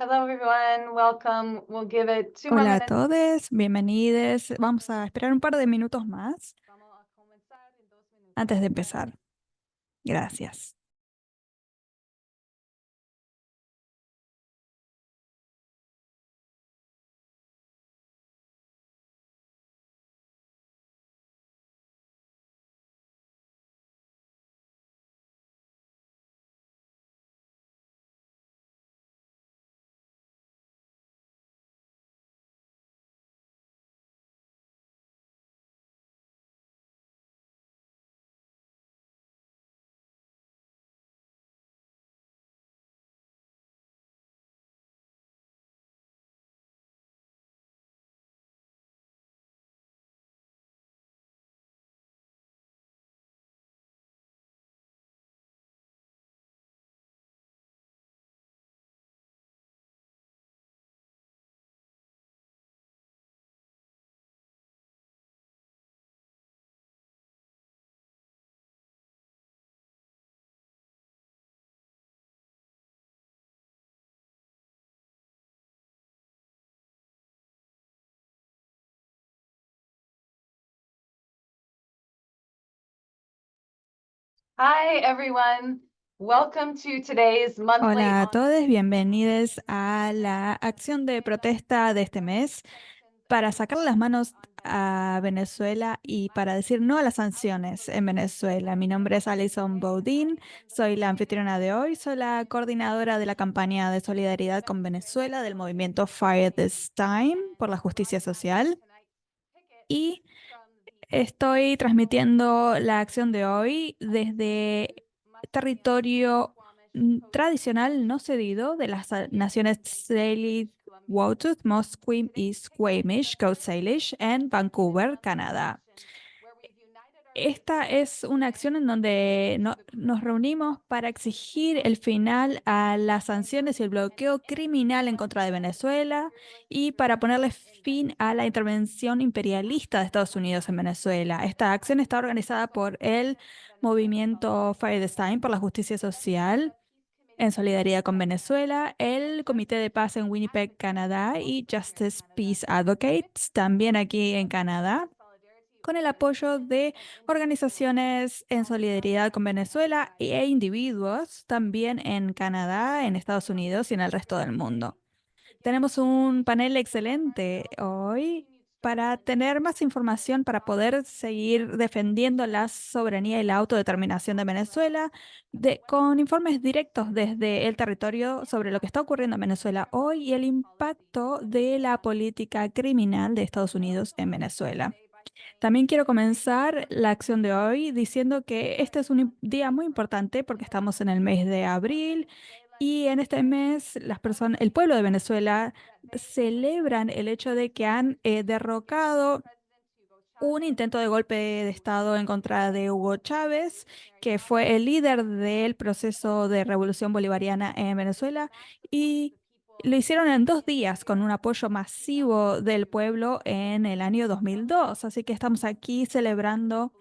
Hello, everyone. Welcome. We'll give it two more Hola a minutes. todos, bienvenidos. Vamos a esperar un par de minutos más Vamos a comenzar en 2 minutos. antes de empezar. Gracias. Hi, everyone. Welcome to today's monthly Hola a on todos, bienvenidos a la acción de protesta de este mes para sacar las manos a Venezuela y para decir no a las sanciones en Venezuela. Mi nombre es Alison Baudin, soy la anfitriona de hoy, soy la coordinadora de la campaña de solidaridad con Venezuela del movimiento Fire This Time por la justicia social. Y estoy transmitiendo la acción de hoy desde territorio tradicional no cedido de las naciones Tsleil Waututh, Musqueam y Squamish, Coast Salish en Vancouver, Canadá. Esta es una acción en donde nos reunimos para exigir el final a las sanciones y el bloqueo criminal en contra de Venezuela y para ponerle fin a la intervención imperialista de Estados Unidos en Venezuela. Esta acción está organizada por el movimiento Fire the Time por la justicia social en solidaridad con Venezuela, el Comité de Paz en Winnipeg, Canadá y Justice Peace Advocates, también aquí en Canadá con el apoyo de organizaciones en solidaridad con Venezuela e individuos también en Canadá, en Estados Unidos y en el resto del mundo. Tenemos un panel excelente hoy para tener más información para poder seguir defendiendo la soberanía y la autodeterminación de Venezuela, con informes directos desde el territorio sobre lo que está ocurriendo en Venezuela hoy y el impacto de la política criminal de Estados Unidos en Venezuela. También quiero comenzar la acción de hoy diciendo que este es un día muy importante porque estamos en el mes de abril y en este mes el pueblo de Venezuela celebran el hecho de que han derrocado un intento de golpe de Estado en contra de Hugo Chávez, que fue el líder del proceso de revolución bolivariana en Venezuela, y lo hicieron en 2 días con un apoyo masivo del pueblo en el año 2002. Así que estamos aquí celebrando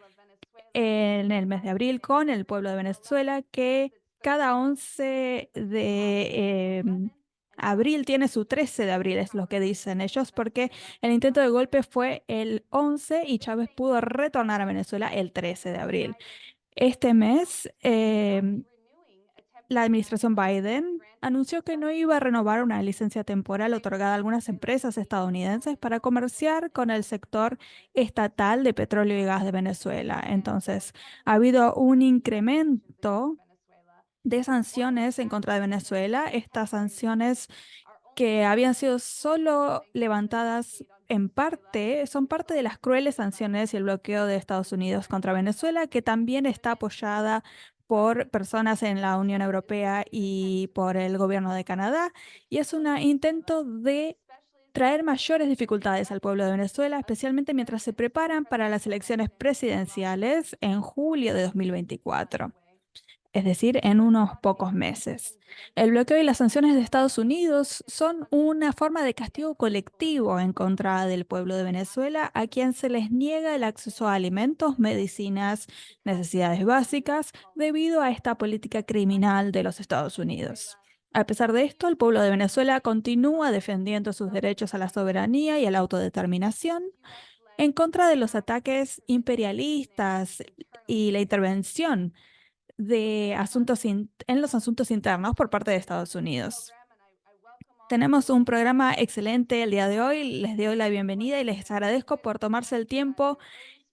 en el mes de abril con el pueblo de Venezuela, que cada 11 de abril tiene su 13 de abril, es lo que dicen ellos, porque el intento de golpe fue el 11 y Chávez pudo retornar a Venezuela el 13 de abril. Este mes, la administración Biden anunció que no iba a renovar una licencia temporal otorgada a algunas empresas estadounidenses para comerciar con el sector estatal de petróleo y gas de Venezuela. Entonces, ha habido un incremento de sanciones en contra de Venezuela. Estas sanciones que habían sido solo levantadas en parte, son parte de las crueles sanciones y el bloqueo de Estados Unidos contra Venezuela, que también está apoyada por personas en la Unión Europea y por el gobierno de Canadá, y es un intento de traer mayores dificultades al pueblo de Venezuela, especialmente mientras se preparan para las elecciones presidenciales en julio de 2024, es decir, en unos pocos meses. El bloqueo y las sanciones de Estados Unidos son una forma de castigo colectivo en contra del pueblo de Venezuela, a quien se les niega el acceso a alimentos, medicinas, necesidades básicas, debido a esta política criminal de los Estados Unidos. A pesar de esto, el pueblo de Venezuela continúa defendiendo sus derechos a la soberanía y a la autodeterminación en contra de los ataques imperialistas y la intervención de en los asuntos internos por parte de Estados Unidos. Tenemos un programa excelente el día de hoy. Les doy la bienvenida y les agradezco por tomarse el tiempo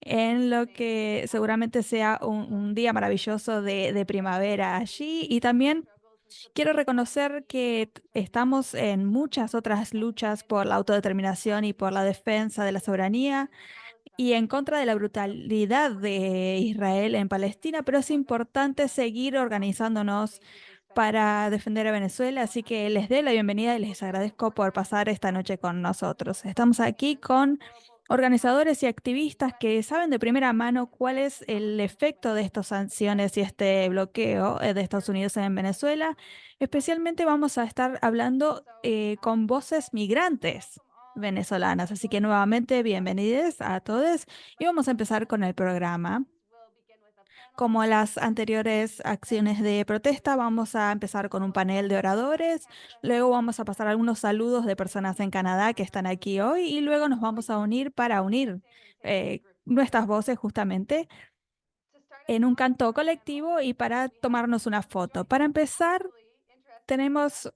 en lo que seguramente sea un día maravilloso de primavera allí. Y también quiero reconocer que estamos en muchas otras luchas por la autodeterminación y por la defensa de la soberanía y en contra de la brutalidad de Israel en Palestina, pero es importante seguir organizándonos para defender a Venezuela, así que les doy la bienvenida y les agradezco por pasar esta noche con nosotros. Estamos aquí con organizadores y activistas que saben de primera mano cuál es el efecto de estas sanciones y este bloqueo de Estados Unidos en Venezuela. Especialmente vamos a estar hablando con voces migrantes venezolanas, así que nuevamente bienvenidos a todos y vamos a empezar con el programa. Como las anteriores acciones de protesta, vamos a empezar con un panel de oradores, luego vamos a pasar algunos saludos de personas en Canadá que están aquí hoy y luego nos vamos a unir para unir nuestras voces justamente en un canto colectivo y para tomarnos una foto. Para empezar, tenemos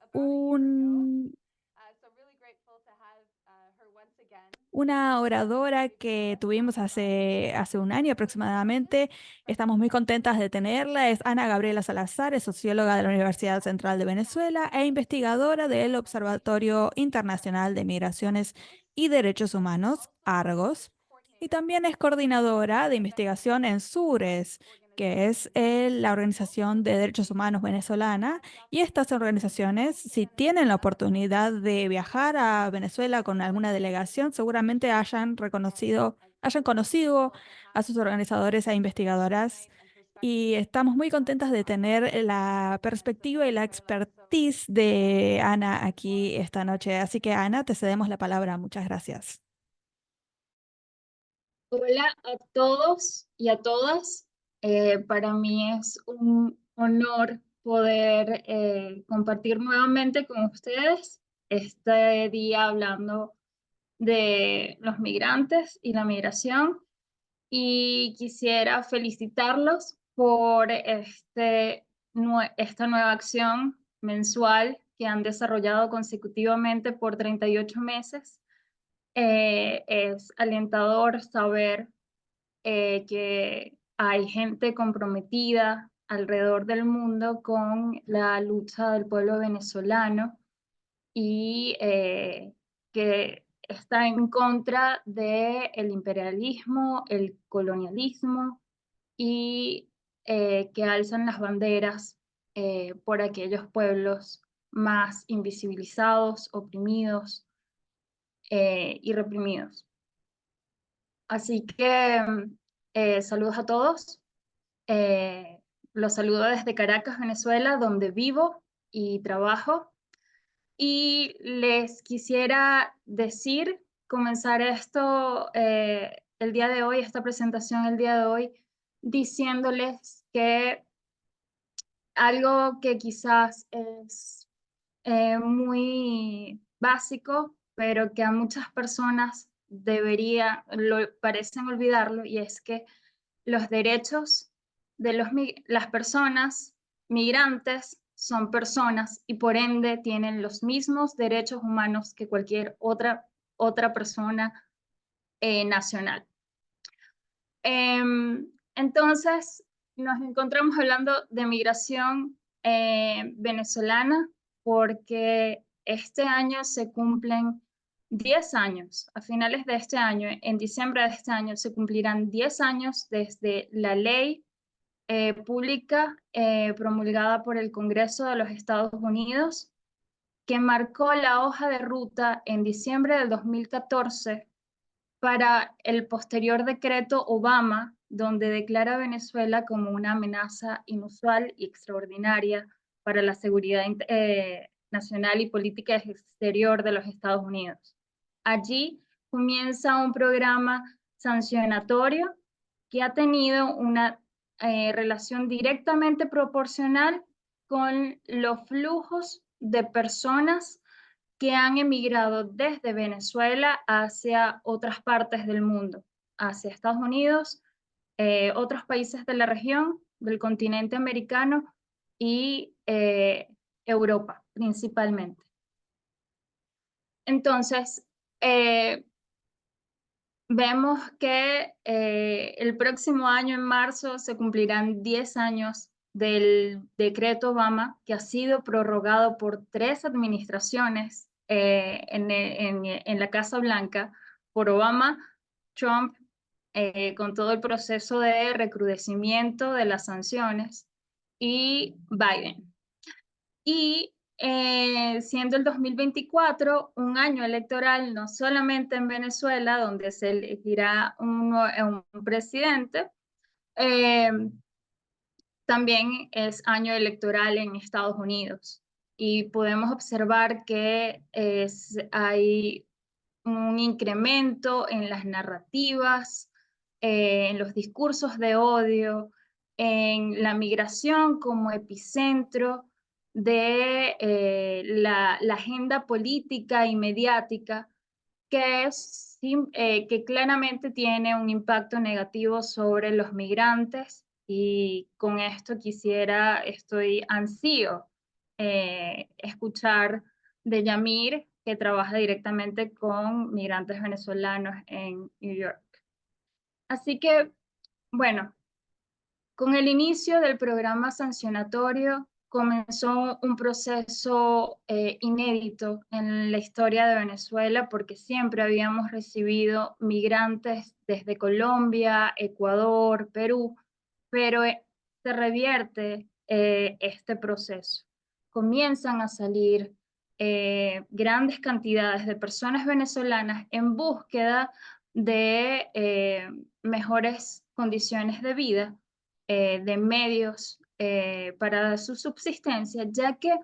una oradora que tuvimos hace un año aproximadamente. Estamos muy contentas de tenerla. Es Ana Gabriela Salazar, es socióloga de la Universidad Central de Venezuela e investigadora del Observatorio Internacional de Migraciones y Derechos Humanos, Argos. Y también es coordinadora de investigación en SURES, que es la Organización de Derechos Humanos venezolana. Y estas organizaciones, si tienen la oportunidad de viajar a Venezuela con alguna delegación, seguramente hayan conocido a sus organizadores e investigadoras. Y estamos muy contentas de tener la perspectiva y la expertise de Ana aquí esta noche. Así que, Ana, te cedemos la palabra. Muchas gracias. Hola a todos y a todas. Para mí es un honor poder compartir nuevamente con ustedes este día hablando de los migrantes y la migración. Y quisiera felicitarlos por esta nueva acción mensual que han desarrollado consecutivamente por 38 meses. Es alentador saber que hay gente comprometida alrededor del mundo con la lucha del pueblo venezolano y que está en contra del imperialismo, el colonialismo y que alzan las banderas por aquellos pueblos más invisibilizados, oprimidos y reprimidos. Así que saludos a todos. Eh, los saludo desde Caracas, Venezuela, donde vivo y trabajo. Y les quisiera decir, comenzar esto el día de hoy, esta presentación el día de hoy, diciéndoles que algo que quizás es muy básico, pero que a muchas personas parecen olvidarlo, y es que los derechos de las personas migrantes son personas y por ende tienen los mismos derechos humanos que cualquier otra persona nacional. Entonces, nos encontramos hablando de migración venezolana porque este año se cumplen 10 años. A finales de este año, en diciembre de este año, se cumplirán 10 años desde la ley pública promulgada por el Congreso de los Estados Unidos, que marcó la hoja de ruta en diciembre del 2014 para el posterior decreto Obama, donde declara a Venezuela como una amenaza inusual y extraordinaria para la seguridad nacional y política exterior de los Estados Unidos. Allí comienza un programa sancionatorio que ha tenido una relación directamente proporcional con los flujos de personas que han emigrado desde Venezuela hacia otras partes del mundo, hacia Estados Unidos, otros países de la región, del continente americano y Europa principalmente. Entonces, vemos que el próximo año, en marzo, se cumplirán 10 años del decreto Obama, que ha sido prorrogado por 3 administraciones en la Casa Blanca, por Obama, Trump, con todo el proceso de recrudecimiento de las sanciones, y Biden. Y siendo el 2024 un año electoral, no solamente en Venezuela, donde se elegirá un presidente, también es año electoral en Estados Unidos. Y podemos observar que hay un incremento en las narrativas, en los discursos de odio, en la migración como epicentro de la agenda política y mediática, que claramente tiene un impacto negativo sobre los migrantes. Y con esto estoy ansío escuchar de Yamir, que trabaja directamente con migrantes venezolanos en New York. Así que, bueno, con el inicio del programa sancionatorio comenzó un proceso inédito en la historia de Venezuela, porque siempre habíamos recibido migrantes desde Colombia, Ecuador, Perú, pero se revierte este proceso. Comienzan a salir grandes cantidades de personas venezolanas en búsqueda de mejores condiciones de vida, de medios para su subsistencia, ya que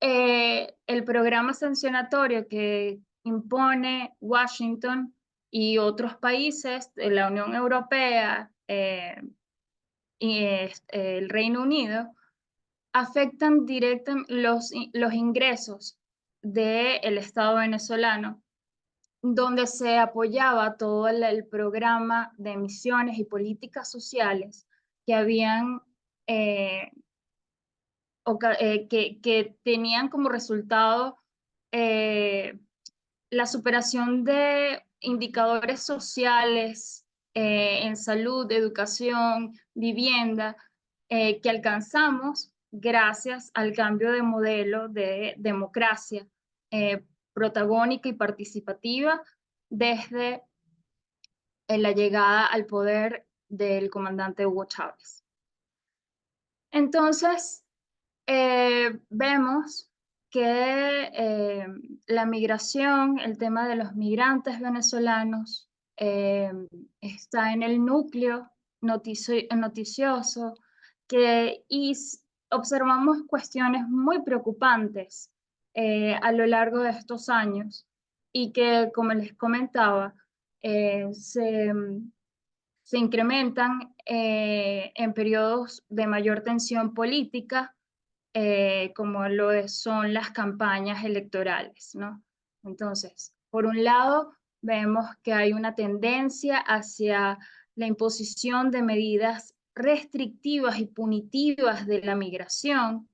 el programa sancionatorio que impone Washington y otros países de la Unión Europea y el Reino Unido afectan directamente los ingresos del Estado venezolano, donde se apoyaba todo el programa de misiones y políticas sociales que habían que tenían como resultado la superación de indicadores sociales en salud, educación, vivienda, que alcanzamos gracias al cambio de modelo de democracia protagónica y participativa desde la llegada al poder del comandante Hugo Chávez. Entonces, vemos que la migración, el tema de los migrantes venezolanos, está en el núcleo noticioso, y observamos cuestiones muy preocupantes a lo largo de estos años, y que, como les comentaba, se incrementan en periodos de mayor tensión política, como son las campañas electorales, ¿no? Entonces, por un lado, vemos que hay una tendencia hacia la imposición de medidas restrictivas y punitivas de la migración,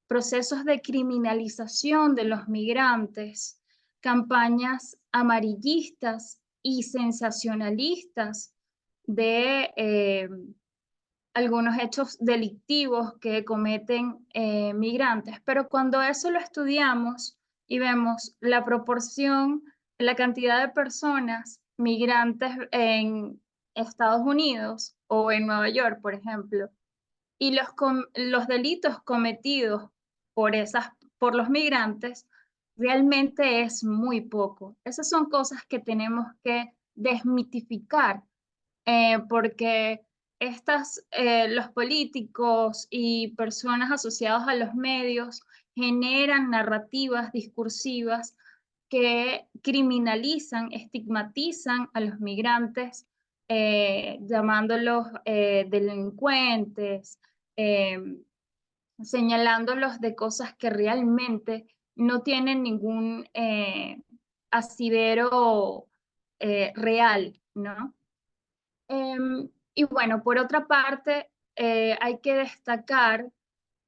procesos de criminalización de los migrantes, campañas amarillistas y sensacionalistas de algunos hechos delictivos que cometen migrantes. Pero cuando eso lo estudiamos y vemos la proporción, la cantidad de personas migrantes en Estados Unidos o en Nueva York, por ejemplo, y los delitos cometidos por los migrantes, realmente es muy poco. Esas son cosas que tenemos que desmitificar, porque los políticos y personas asociadas a los medios generan narrativas discursivas que criminalizan, estigmatizan a los migrantes, llamándolos delincuentes, señalándolos de cosas que realmente no tienen ningún asidero real, ¿no? Y bueno, por otra parte, hay que destacar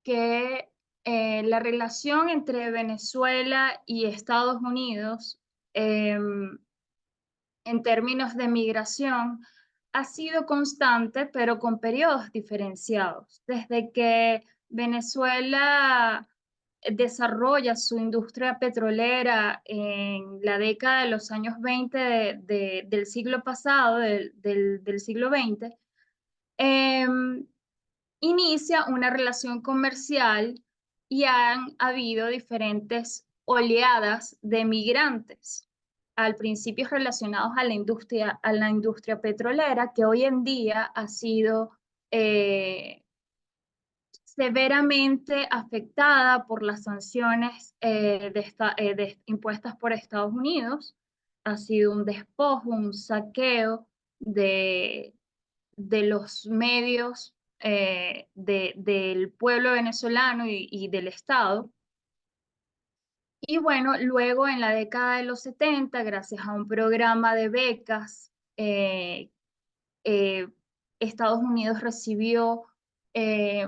que la relación entre Venezuela y Estados Unidos en términos de migración ha sido constante, pero con periodos diferenciados. Desde que Venezuela desarrolla su industria petrolera en la década de los años 20 del siglo pasado, del siglo XX, inicia una relación comercial y han habido diferentes oleadas de migrantes, al principio relacionados a la industria petrolera, que hoy en día ha sido severamente afectada por las sanciones impuestas por Estados Unidos. Ha sido un despojo, un saqueo de, de los medios del pueblo venezolano y del Estado. Y bueno, luego en la década de los 70, gracias a un programa de becas, Estados Unidos recibió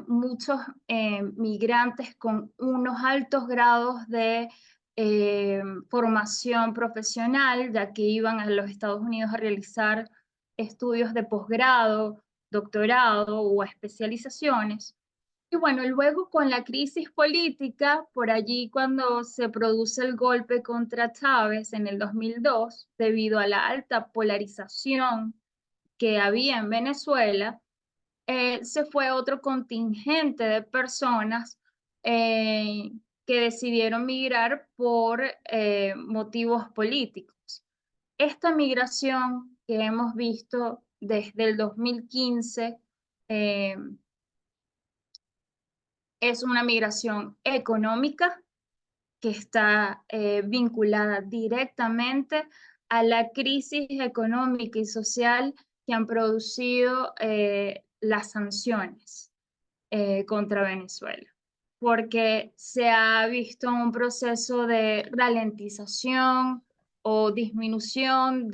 muchos migrantes con unos altos grados de formación profesional, ya que iban a los Estados Unidos a realizar estudios de posgrado, doctorado o especializaciones. Y bueno, luego con la crisis política, por allí cuando se produce el golpe contra Chávez en el 2002, debido a la alta polarización que había en Venezuela, se fue otro contingente de personas que decidieron migrar por motivos políticos. Esta migración que hemos visto desde el 2015 es una migración económica que está vinculada directamente a la crisis económica y social que han producido las sanciones contra Venezuela, porque se ha visto un proceso de ralentización o disminución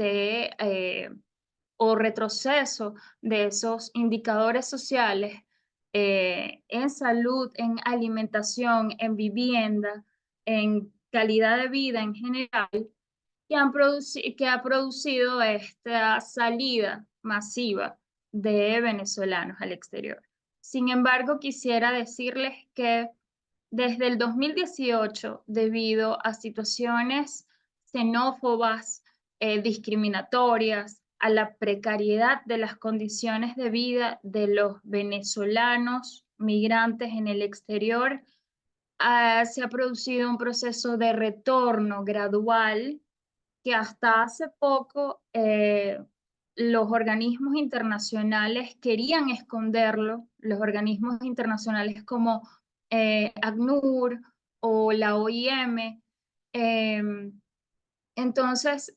o retroceso de esos indicadores sociales en salud, en alimentación, en vivienda, en calidad de vida en general, que ha producido esta salida masiva de venezolanos al exterior. Sin embargo, quisiera decirles que desde el 2018, debido a situaciones xenófobas, discriminatorias, a la precariedad de las condiciones de vida de los venezolanos migrantes en el exterior, se ha producido un proceso de retorno gradual que hasta hace poco los organismos internacionales querían esconderlo, los organismos internacionales como ACNUR o la OIM. Entonces,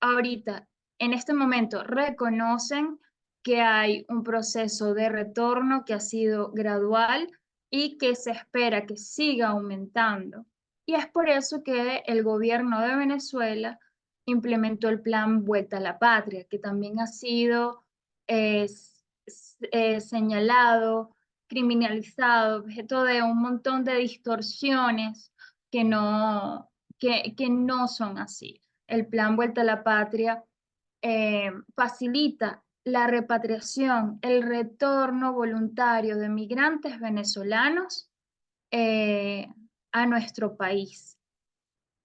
ahorita, en este momento, reconocen que hay un proceso de retorno que ha sido gradual y que se espera que siga aumentando. Y es por eso que el gobierno de Venezuela implementó el plan Vuelta a la Patria, que también ha sido señalado, criminalizado, objeto de un montón de distorsiones que no son así. El plan Vuelta a la Patria facilita la repatriación, el retorno voluntario de migrantes venezolanos a nuestro país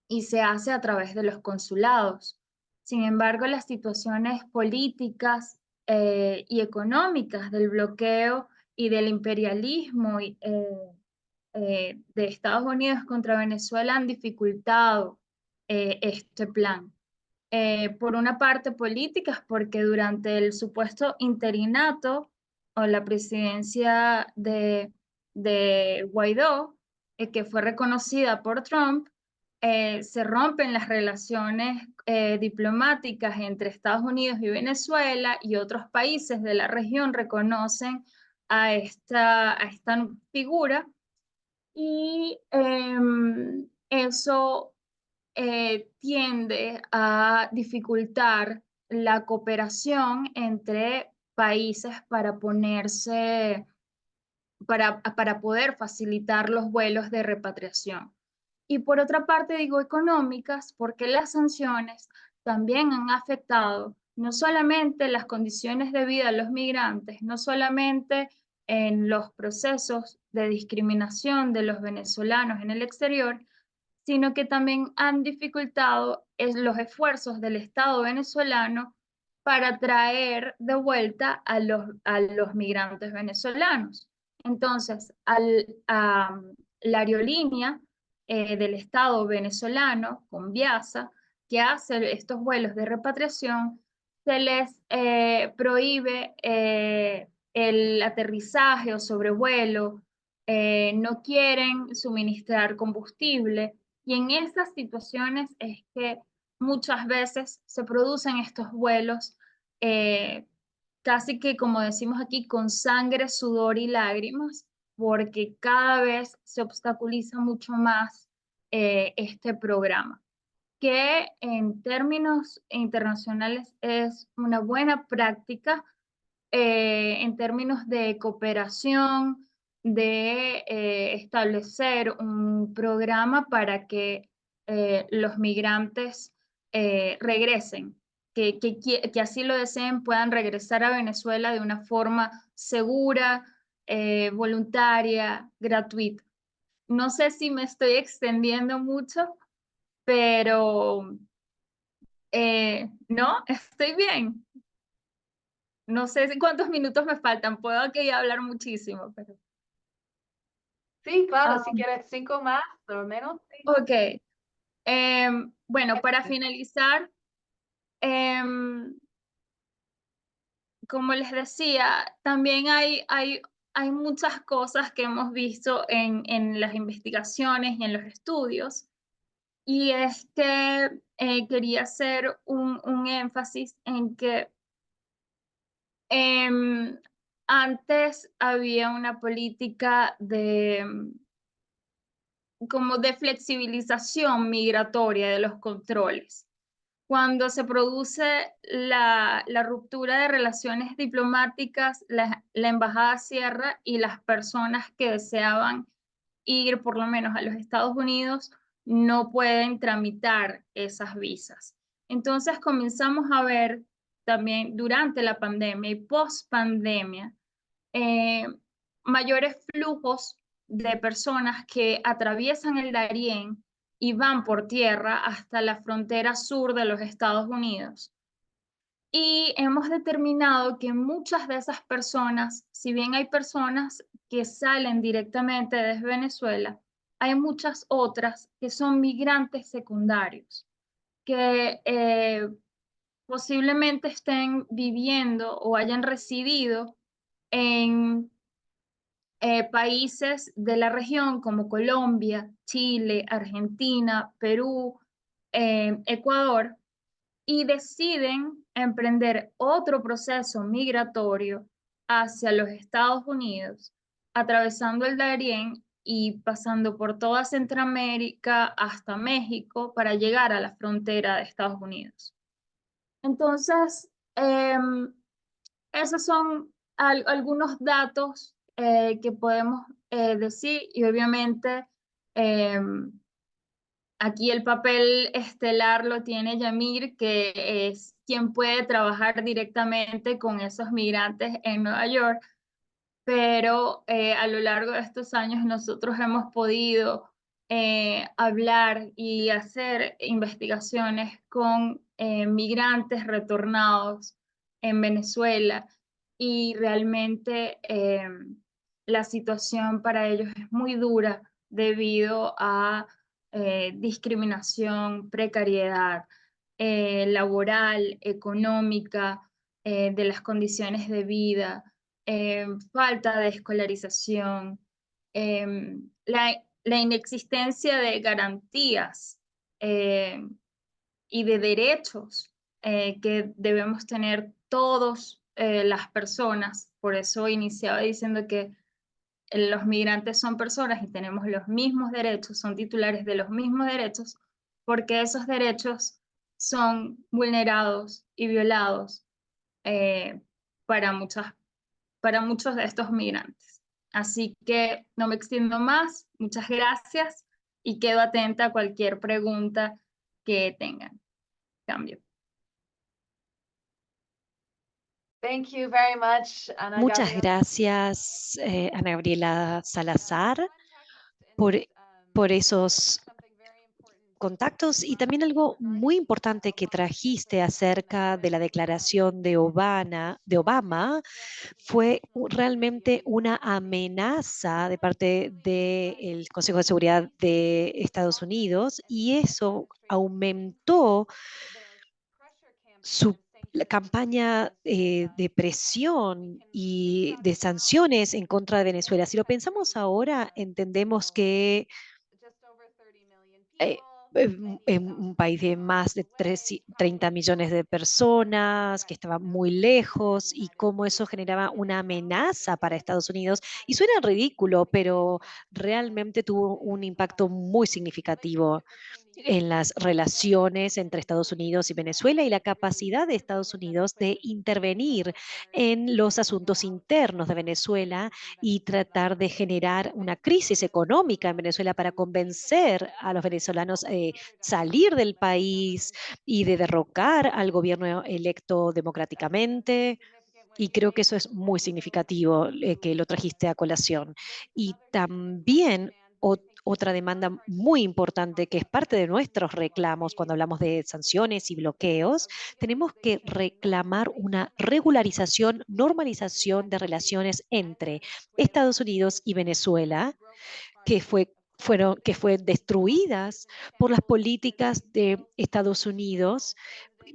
y se hace a través de los consulados. Sin embargo, las situaciones políticas y económicas del bloqueo y del imperialismo de Estados Unidos contra Venezuela han dificultado este plan. Por una parte políticas, porque durante el supuesto interinato o la presidencia de Guaidó, que fue reconocida por Trump, se rompen las relaciones diplomáticas entre Estados Unidos y Venezuela y otros países de la región reconocen a esta figura y eso tiende a dificultar la cooperación entre países para poder facilitar los vuelos de repatriación. Y por otra parte digo económicas, porque las sanciones también han afectado no solamente las condiciones de vida de los migrantes, no solamente en los procesos de discriminación de los venezolanos en el exterior, sino que también han dificultado los esfuerzos del Estado venezolano para traer de vuelta a los migrantes venezolanos. Entonces, la aerolínea del Estado venezolano, Conviasa, que hace estos vuelos de repatriación, se les prohíbe el aterrizaje o sobrevuelo, no quieren suministrar combustible, y en esas situaciones es que muchas veces se producen estos vuelos casi que, como decimos aquí, con sangre, sudor y lágrimas, porque cada vez se obstaculiza mucho más este programa, que en términos internacionales es una buena práctica en términos de cooperación, de establecer un programa para que los migrantes regresen, que así lo deseen, puedan regresar a Venezuela de una forma segura, voluntaria, gratuita. No sé si me estoy extendiendo mucho, pero no, estoy bien. No sé cuántos minutos me faltan, puedo aquí hablar muchísimo, pero... Sí, claro, si Ah, quieres 5 más o menos. Sí. ok, bueno, para finalizar, em, como les decía, también hay muchas cosas que hemos visto en las investigaciones y en los estudios, y es que quería hacer un énfasis en que antes había una política como de flexibilización migratoria de los controles. Cuando se produce la ruptura de relaciones diplomáticas, la embajada cierra y las personas que deseaban ir por lo menos a los Estados Unidos no pueden tramitar esas visas. Entonces comenzamos a ver también durante la pandemia y post pandemia eh, mayores flujos de personas que atraviesan el Darién y van por tierra hasta la frontera sur de los Estados Unidos. Y hemos determinado que muchas de esas personas, si bien hay personas que salen directamente desde Venezuela, hay muchas otras que son migrantes secundarios, que posiblemente estén viviendo o hayan residido en países de la región como Colombia, Chile, Argentina, Perú, Ecuador, y deciden emprender otro proceso migratorio hacia los Estados Unidos, atravesando el Darién y pasando por toda Centroamérica hasta México para llegar a la frontera de Estados Unidos. Entonces, esos son algunos datos que podemos decir, y obviamente aquí el papel estelar lo tiene Yamir, que es quien puede trabajar directamente con esos migrantes en Nueva York, pero a lo largo de estos años nosotros hemos podido hablar y hacer investigaciones con migrantes retornados en Venezuela, y realmente la situación para ellos es muy dura debido a discriminación, precariedad laboral, económica, de las condiciones de vida, falta de escolarización, la inexistencia de garantías y de derechos que debemos tener todos las personas. Por eso iniciaba diciendo que los migrantes son personas y tenemos los mismos derechos, son titulares de los mismos derechos, porque esos derechos son vulnerados y violados eh, para para muchos de estos migrantes. Así que no me extiendo más. Muchas gracias y quedo atenta a cualquier pregunta que tengan. Cambio. Thank you very much, Ana Muchas Gabriela. gracias, Ana Gabriela Salazar, por esos contactos y también algo muy importante que trajiste acerca de la declaración de Obama fue realmente una amenaza de parte del Consejo de Seguridad de Estados Unidos y eso aumentó la campaña de presión y de sanciones en contra de Venezuela. Si lo pensamos ahora, entendemos que eh, en un país de más de 30 millones de personas, que estaba muy lejos y cómo eso generaba una amenaza para Estados Unidos. Y suena ridículo, pero realmente tuvo un impacto muy significativo en las relaciones entre Estados Unidos y Venezuela y la capacidad de Estados Unidos de intervenir en los asuntos internos de Venezuela y tratar de generar una crisis económica en Venezuela para convencer a los venezolanos salir del país y de derrocar al gobierno electo democráticamente. Y creo que eso es muy significativo que lo trajiste a colación. Y también otra demanda muy importante que es parte de nuestros reclamos cuando hablamos de sanciones y bloqueos, tenemos que reclamar una regularización, normalización de relaciones entre Estados Unidos y Venezuela, que fue destruidas por las políticas de Estados Unidos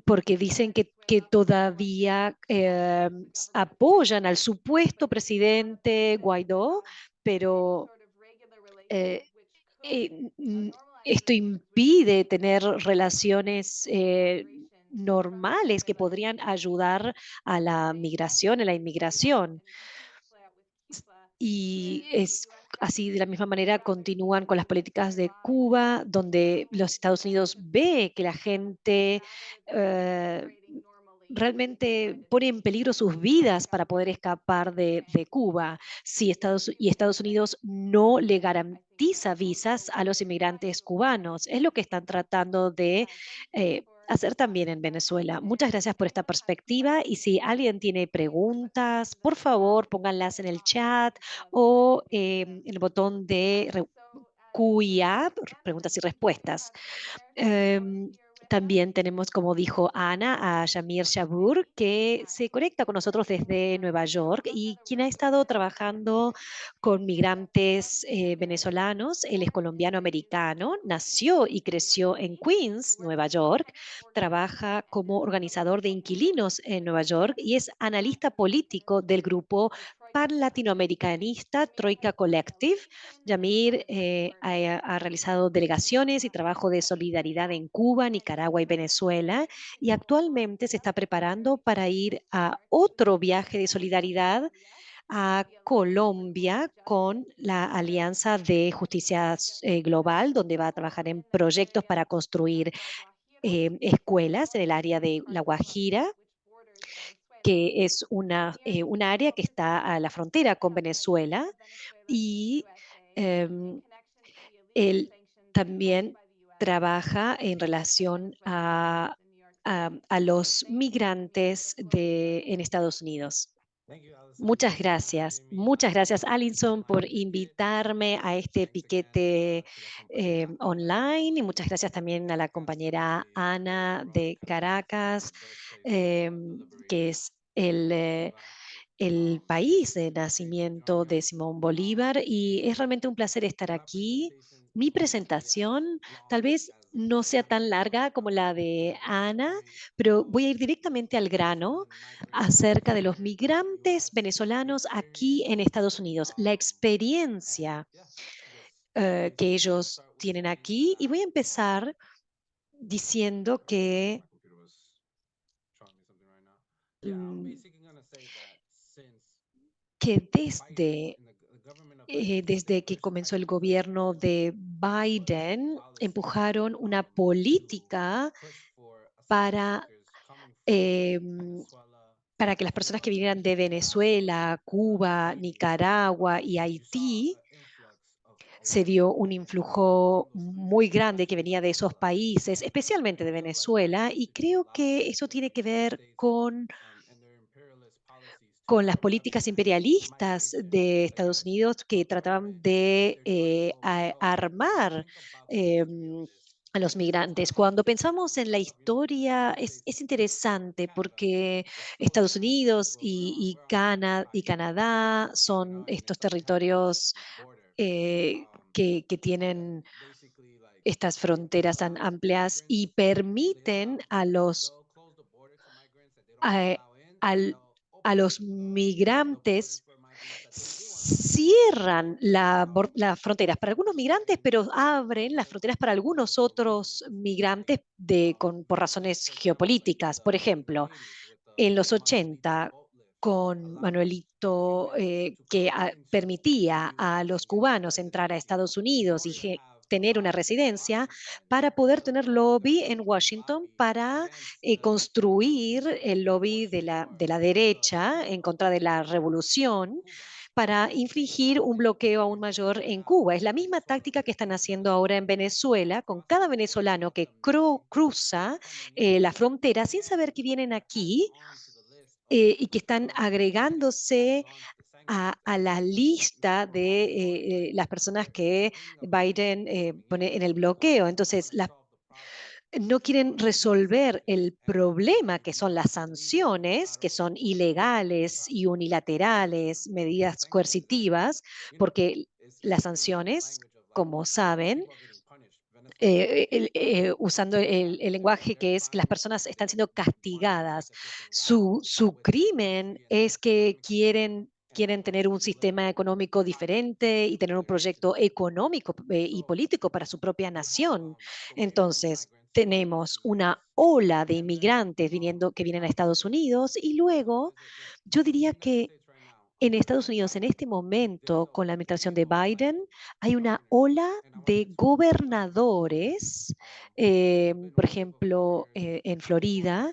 porque dicen que todavía apoyan al supuesto presidente Guaidó, pero eh, esto impide tener relaciones normales que podrían ayudar a la migración, a la inmigración. Y es así, de la misma manera, continúan con las políticas de Cuba, donde los Estados Unidos ve que la gente realmente pone en peligro sus vidas para poder escapar de Cuba. Si Estados Unidos no le garantiza visas a los inmigrantes cubanos. Es lo que están tratando de hacer también en Venezuela. Muchas gracias por esta perspectiva y si alguien tiene preguntas, por favor, pónganlas en el chat o en el botón de QIA, preguntas y respuestas. También tenemos, como dijo Ana, a Yamir Shabur, que se conecta con nosotros desde Nueva York y quien ha estado trabajando con migrantes venezolanos. Él es colombiano-americano, nació y creció en Queens, Nueva York, trabaja como organizador de inquilinos en Nueva York y es analista político del grupo pan-latinoamericanista Troika Collective. Yamir ha realizado delegaciones y trabajo de solidaridad en Cuba, Nicaragua y Venezuela y actualmente se está preparando para ir a otro viaje de solidaridad a Colombia con la Alianza de Justicia Global, donde va a trabajar en proyectos para construir escuelas en el área de La Guajira, que es un área que está a la frontera con Venezuela y él también trabaja en relación a los migrantes en Estados Unidos. Muchas gracias, Alison, por invitarme a este piquete online y muchas gracias también a la compañera Ana de Caracas, que es el país de nacimiento de Simón Bolívar y es realmente un placer estar aquí. Mi presentación tal vez no sea tan larga como la de Ana, pero voy a ir directamente al grano acerca de los migrantes venezolanos aquí en Estados Unidos, la experiencia que ellos tienen aquí. Y voy a empezar diciendo que que desde que comenzó el gobierno de Biden, empujaron una política para, para que las personas que vinieran de Venezuela, Cuba, Nicaragua y Haití, se dio un influjo muy grande que venía de esos países, especialmente de Venezuela, y creo que eso tiene que ver con las políticas imperialistas de Estados Unidos que trataban de armar a los migrantes. Cuando pensamos en la historia, es interesante porque Estados Unidos y Canadá son estos territorios que tienen estas fronteras tan amplias y permiten a, al- a los migrantes cierran las fronteras para algunos migrantes, pero abren las fronteras para algunos otros migrantes por razones geopolíticas. Por ejemplo, en los 80, con Manuelito, que permitía a los cubanos entrar a Estados Unidos y tener una residencia para poder tener lobby en Washington para construir el lobby de la derecha en contra de la revolución para infligir un bloqueo aún mayor en Cuba. Es la misma táctica que están haciendo ahora en Venezuela con cada venezolano que cruza la frontera sin saber que vienen aquí y que están agregándose a la lista de las personas que Biden pone en el bloqueo. Entonces, no quieren resolver el problema que son las sanciones, que son ilegales y unilaterales, medidas coercitivas, porque las sanciones, como saben, usando el lenguaje que es que las personas están siendo castigadas. Su crimen es que quieren tener un sistema económico diferente y tener un proyecto económico y político para su propia nación. Entonces, tenemos una ola de inmigrantes que vienen a Estados Unidos y luego yo diría que en Estados Unidos, en este momento, con la administración de Biden, hay una ola de gobernadores, por ejemplo, en Florida,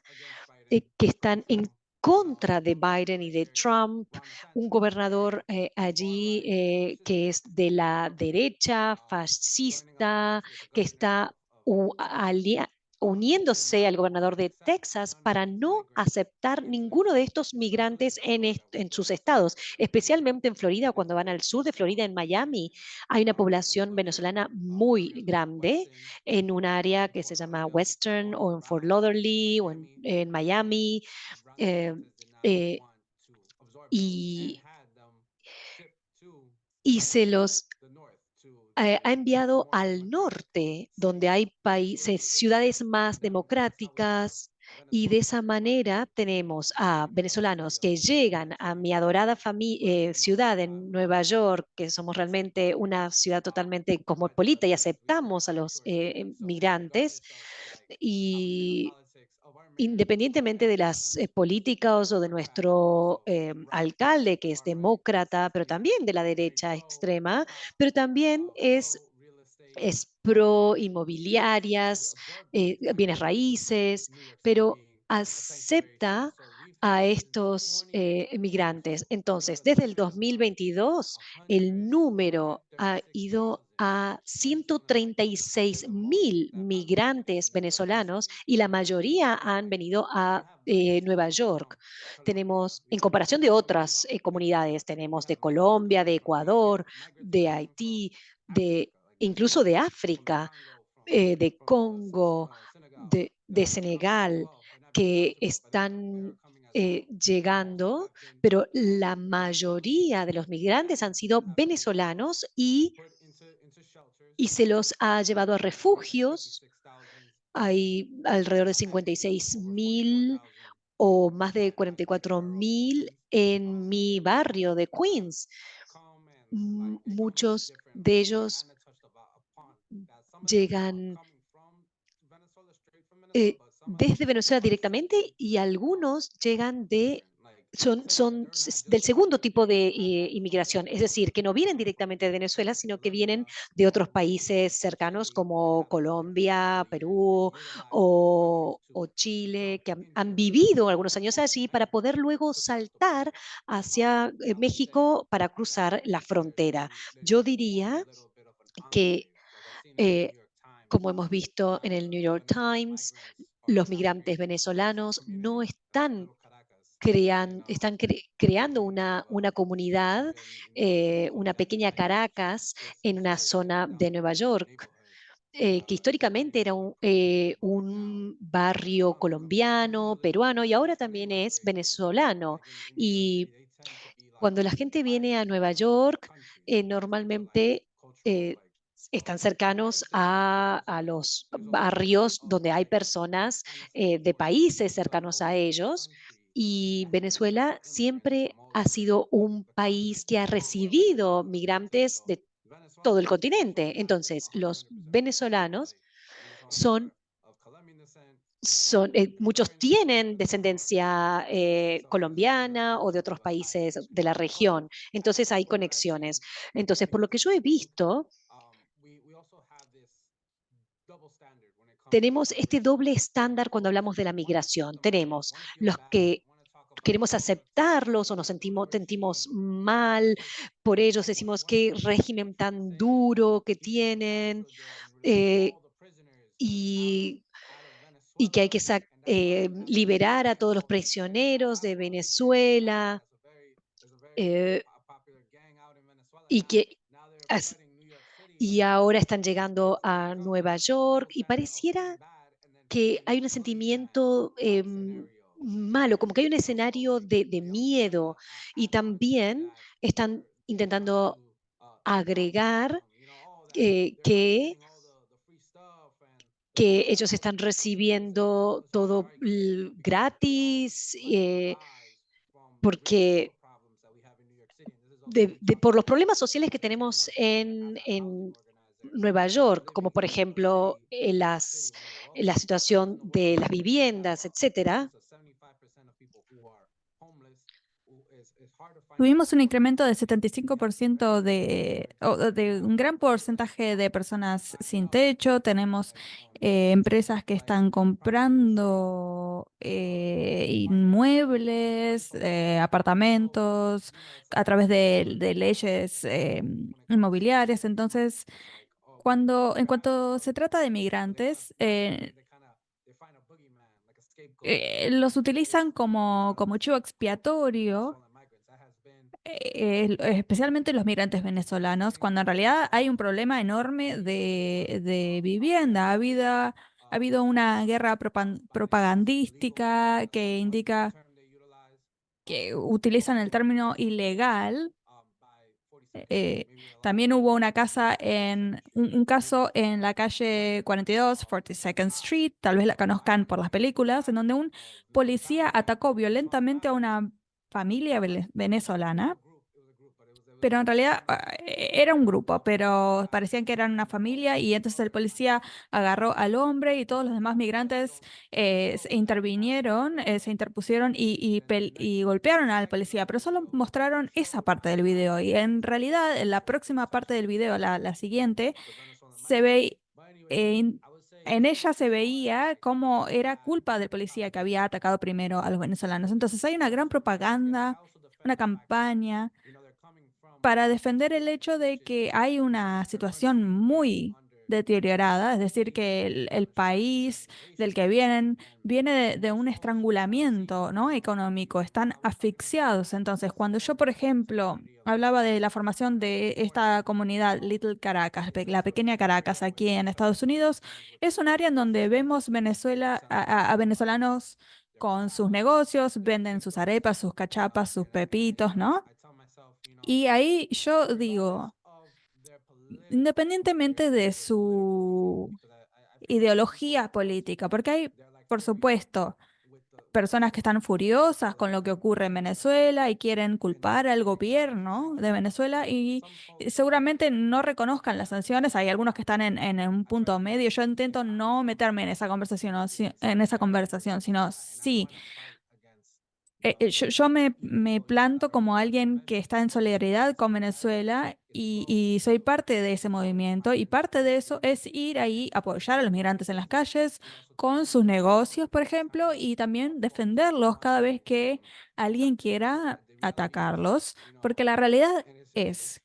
que están en contra de Biden y de Trump. Un gobernador allí que es de la derecha, fascista, que está uniéndose al gobernador de Texas para no aceptar ninguno de estos migrantes en sus estados, especialmente en Florida, cuando van al sur de Florida, en Miami, hay una población venezolana muy grande en un área que se llama Western o en Fort Lauderdale o en Miami. eh, eh, y, y se los ha enviado al norte, donde hay países, ciudades más democráticas, y de esa manera tenemos a venezolanos que llegan a mi adorada ciudad en Nueva York, que somos realmente una ciudad totalmente cosmopolita y aceptamos a los migrantes, y independientemente de las políticas o de nuestro alcalde, que es demócrata, pero también de la derecha extrema, pero también es pro inmobiliarias, bienes raíces, pero acepta a estos migrantes. Entonces, desde el 2022, el número ha ido a 136.000 migrantes venezolanos y la mayoría han venido a Nueva York. Tenemos, en comparación de otras comunidades, tenemos de Colombia, de Ecuador, de Haití, incluso de África, de Congo, de Senegal, que están llegando, pero la mayoría de los migrantes han sido venezolanos y se los ha llevado a refugios. Hay alrededor de 56.000 o más de 44.000 en mi barrio de Queens. Muchos de ellos llegan desde Venezuela directamente y algunos llegan de del segundo tipo de inmigración, es decir, que no vienen directamente de Venezuela, sino que vienen de otros países cercanos como Colombia, Perú o Chile, que han vivido algunos años allí para poder luego saltar hacia México para cruzar la frontera. Yo diría que, eh, como hemos visto en el New York Times, los migrantes venezolanos no están creando una comunidad, una pequeña Caracas en una zona de Nueva York, que históricamente era un barrio colombiano, peruano y ahora también es venezolano. Y cuando la gente viene a Nueva York, normalmente eh, están cercanos a los barrios donde hay personas de países cercanos a ellos. Y Venezuela siempre ha sido un país que ha recibido migrantes de todo el continente. Entonces, los venezolanos son muchos tienen descendencia colombiana o de otros países de la región. Entonces hay conexiones. Entonces, por lo que yo he visto, tenemos este doble estándar cuando hablamos de la migración. Tenemos los que queremos aceptarlos o nos sentimos mal por ellos, decimos qué régimen tan duro que tienen. Y y que hay que liberar a todos los prisioneros de Venezuela eh, y que as- y ahora están llegando a Nueva York y pareciera que hay un sentimiento malo, como que hay un escenario de miedo y también están intentando agregar que ellos están recibiendo todo gratis, porque por los problemas sociales que tenemos en Nueva York, como por ejemplo la situación de las viviendas, etcétera. Tuvimos un incremento del 75% de un gran porcentaje de personas sin techo. Tenemos empresas que están comprando inmuebles, apartamentos a través de leyes inmobiliarias. Entonces, en cuanto se trata de migrantes, los utilizan como chivo expiatorio, especialmente los migrantes venezolanos, cuando en realidad hay un problema enorme de vivienda. Ha habido una guerra propagandística que indica que utilizan el término ilegal. eh, También hubo un caso en la calle 42, 42nd Street, tal vez la conozcan por las películas, en donde un policía atacó violentamente a una familia venezolana, pero en realidad era un grupo, pero parecían que eran una familia y entonces el policía agarró al hombre y todos los demás migrantes se intervinieron, se interpusieron y golpearon al policía, pero solo mostraron esa parte del video y en realidad en la próxima parte del video, la siguiente, se ve, en ella se veía cómo era culpa del policía que había atacado primero a los venezolanos. Entonces hay una gran propaganda, una campaña para defender el hecho de que hay una situación muy deteriorada, es decir, que el país del que viene de un estrangulamiento, ¿no? económico, están asfixiados. Entonces, cuando yo, por ejemplo, hablaba de la formación de esta comunidad Little Caracas, la pequeña Caracas aquí en Estados Unidos, es un área en donde vemos Venezuela, a venezolanos con sus negocios, venden sus arepas, sus cachapas, sus pepitos, ¿no? Y ahí yo digo, independientemente de su ideología política, porque hay, por supuesto, personas que están furiosas con lo que ocurre en Venezuela y quieren culpar al gobierno de Venezuela y seguramente no reconozcan las sanciones. Hay algunos que están en un punto medio. Yo intento no meterme en esa conversación, sino sí Yo me planto como alguien que está en solidaridad con Venezuela y soy parte de ese movimiento y parte de eso es ir ahí a apoyar a los migrantes en las calles con sus negocios, por ejemplo, y también defenderlos cada vez que alguien quiera atacarlos, porque la realidad es,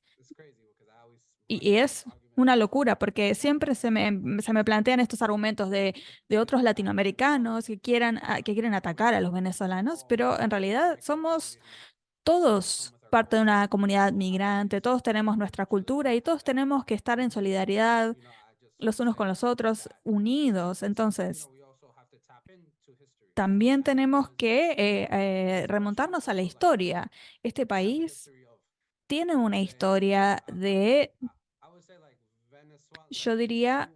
y es una locura, porque siempre se me plantean estos argumentos de otros latinoamericanos que quieren atacar a los venezolanos, pero en realidad somos todos parte de una comunidad migrante, todos tenemos nuestra cultura y todos tenemos que estar en solidaridad los unos con los otros, unidos. Entonces, también tenemos que remontarnos a la historia. Este país tiene una historia de, yo diría,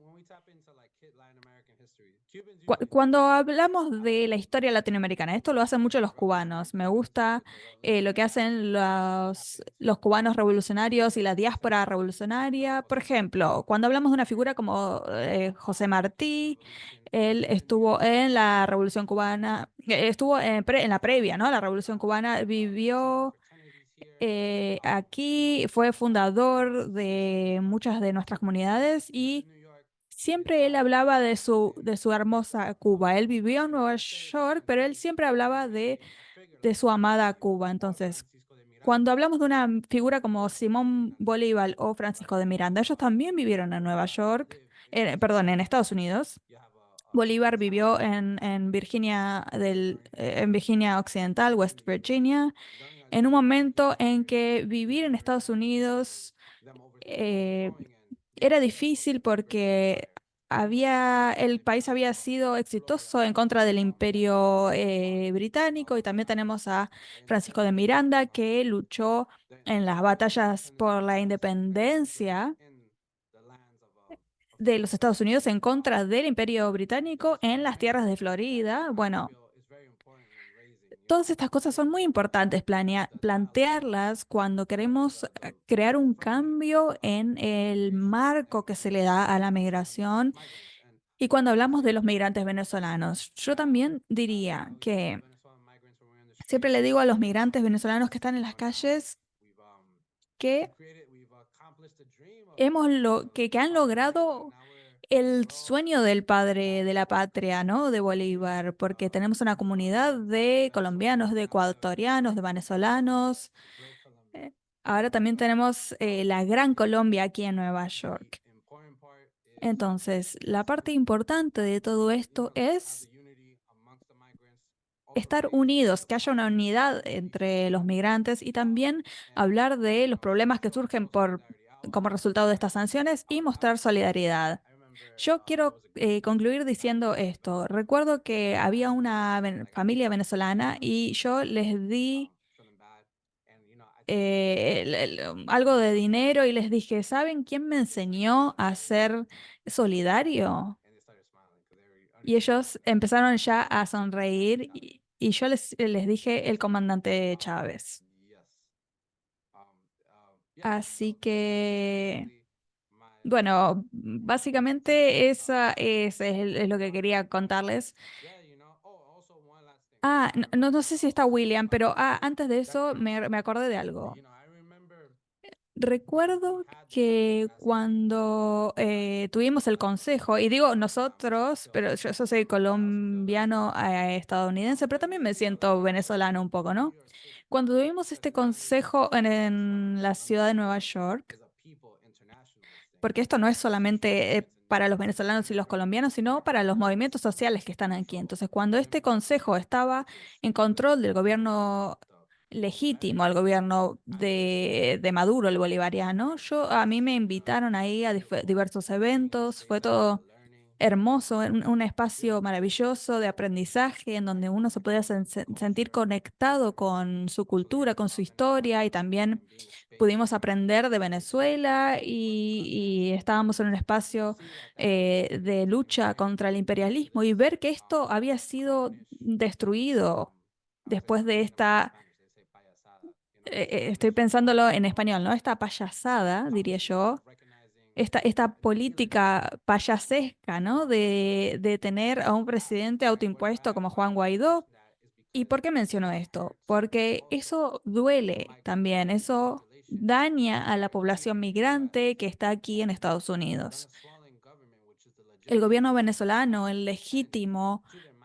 cuando hablamos de la historia latinoamericana, esto lo hacen mucho los cubanos. Me gusta lo que hacen los cubanos revolucionarios y la diáspora revolucionaria. Por ejemplo, cuando hablamos de una figura como José Martí, él estuvo en la Revolución Cubana, estuvo en la previa, ¿no? La Revolución Cubana, vivió aquí, fue fundador de muchas de nuestras comunidades y siempre él hablaba de su hermosa Cuba. Él vivió en Nueva York, pero él siempre hablaba de su amada Cuba. Entonces, cuando hablamos de una figura como Simón Bolívar o Francisco de Miranda, ellos también vivieron en Nueva York, perdón, en Estados Unidos. Bolívar vivió en Virginia Occidental, West Virginia, en un momento en que vivir en Estados Unidos eh, era difícil porque el país había sido exitoso en contra del Imperio británico y también tenemos a Francisco de Miranda que luchó en las batallas por la independencia de los Estados Unidos en contra del Imperio británico en las tierras de Florida. Bueno, todas estas cosas son muy importantes plantearlas cuando queremos crear un cambio en el marco que se le da a la migración y cuando hablamos de los migrantes venezolanos. Yo también diría que siempre le digo a los migrantes venezolanos que están en las calles que que han logrado el sueño del padre de la patria, ¿no? De Bolívar, porque tenemos una comunidad de colombianos, de ecuatorianos, de venezolanos. eh, Ahora también tenemos la Gran Colombia aquí en Nueva York. Entonces, la parte importante de todo esto es estar unidos, que haya una unidad entre los migrantes y también hablar de los problemas que surgen como resultado de estas sanciones y mostrar solidaridad. Yo quiero concluir diciendo esto. Recuerdo que había una familia venezolana y yo les di algo de dinero y les dije, ¿saben quién me enseñó a ser solidario? Y ellos empezaron ya a sonreír y yo les dije el comandante Chávez. Así que, bueno, básicamente es lo que quería contarles. No sé si está William, pero antes de eso me acordé de algo. Recuerdo que cuando tuvimos el consejo, y digo nosotros, pero yo soy colombiano estadounidense, pero también me siento venezolano un poco, ¿no? Cuando tuvimos este consejo en la ciudad de Nueva York, porque esto no es solamente para los venezolanos y los colombianos, sino para los movimientos sociales que están aquí. Entonces, cuando este consejo estaba en control del gobierno legítimo, al gobierno de Maduro, el bolivariano, a mí me invitaron ahí a diversos eventos, fue todo hermoso, un espacio maravilloso de aprendizaje en donde uno se podía sentir conectado con su cultura, con su historia y también pudimos aprender de Venezuela y estábamos en un espacio de lucha contra el imperialismo y ver que esto había sido destruido después de estoy pensándolo en español, ¿no? Esta payasada, diría yo, esta política payasesca, ¿no? De tener a un presidente autoimpuesto como Juan Guaidó ¿Y por qué menciono esto? Porque eso duele también, eso daña a la población migrante que está aquí en Estados Unidos. El gobierno venezolano, el legítimo,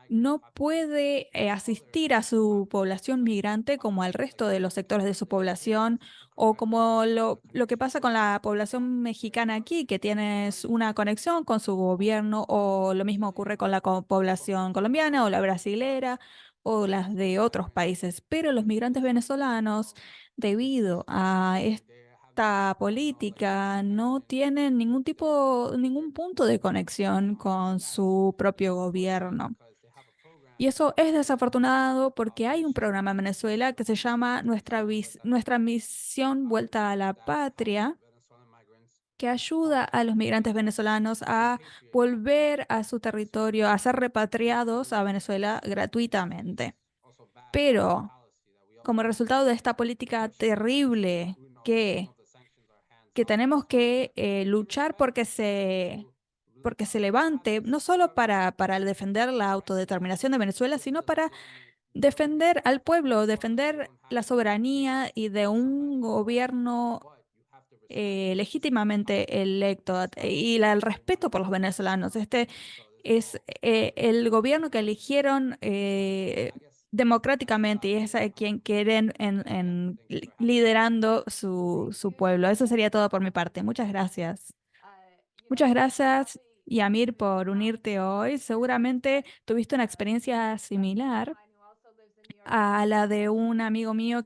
no puede asistir a su población migrante como al resto de los sectores de su población o como lo que pasa con la población mexicana aquí, que tienes una conexión con su gobierno, o lo mismo ocurre con la población colombiana o la brasilera o las de otros países. Pero los migrantes venezolanos, debido a esta política, no tienen ningún punto de conexión con su propio gobierno. Y eso es desafortunado porque hay un programa en Venezuela que se llama Nuestra Misión Vuelta a la Patria, que ayuda a los migrantes venezolanos a volver a su territorio, a ser repatriados a Venezuela gratuitamente. Pero como resultado de esta política terrible que tenemos que luchar porque se levante, no solo para defender la autodeterminación de Venezuela, sino para defender al pueblo, defender la soberanía y de un gobierno legítimamente electo y el respeto por los venezolanos. Este es el gobierno que eligieron democráticamente y es a quien quieren liderando su pueblo. Eso sería todo por mi parte. Muchas gracias. Muchas gracias, Yamir, por unirte hoy. Seguramente tuviste una experiencia similar a la de un amigo mío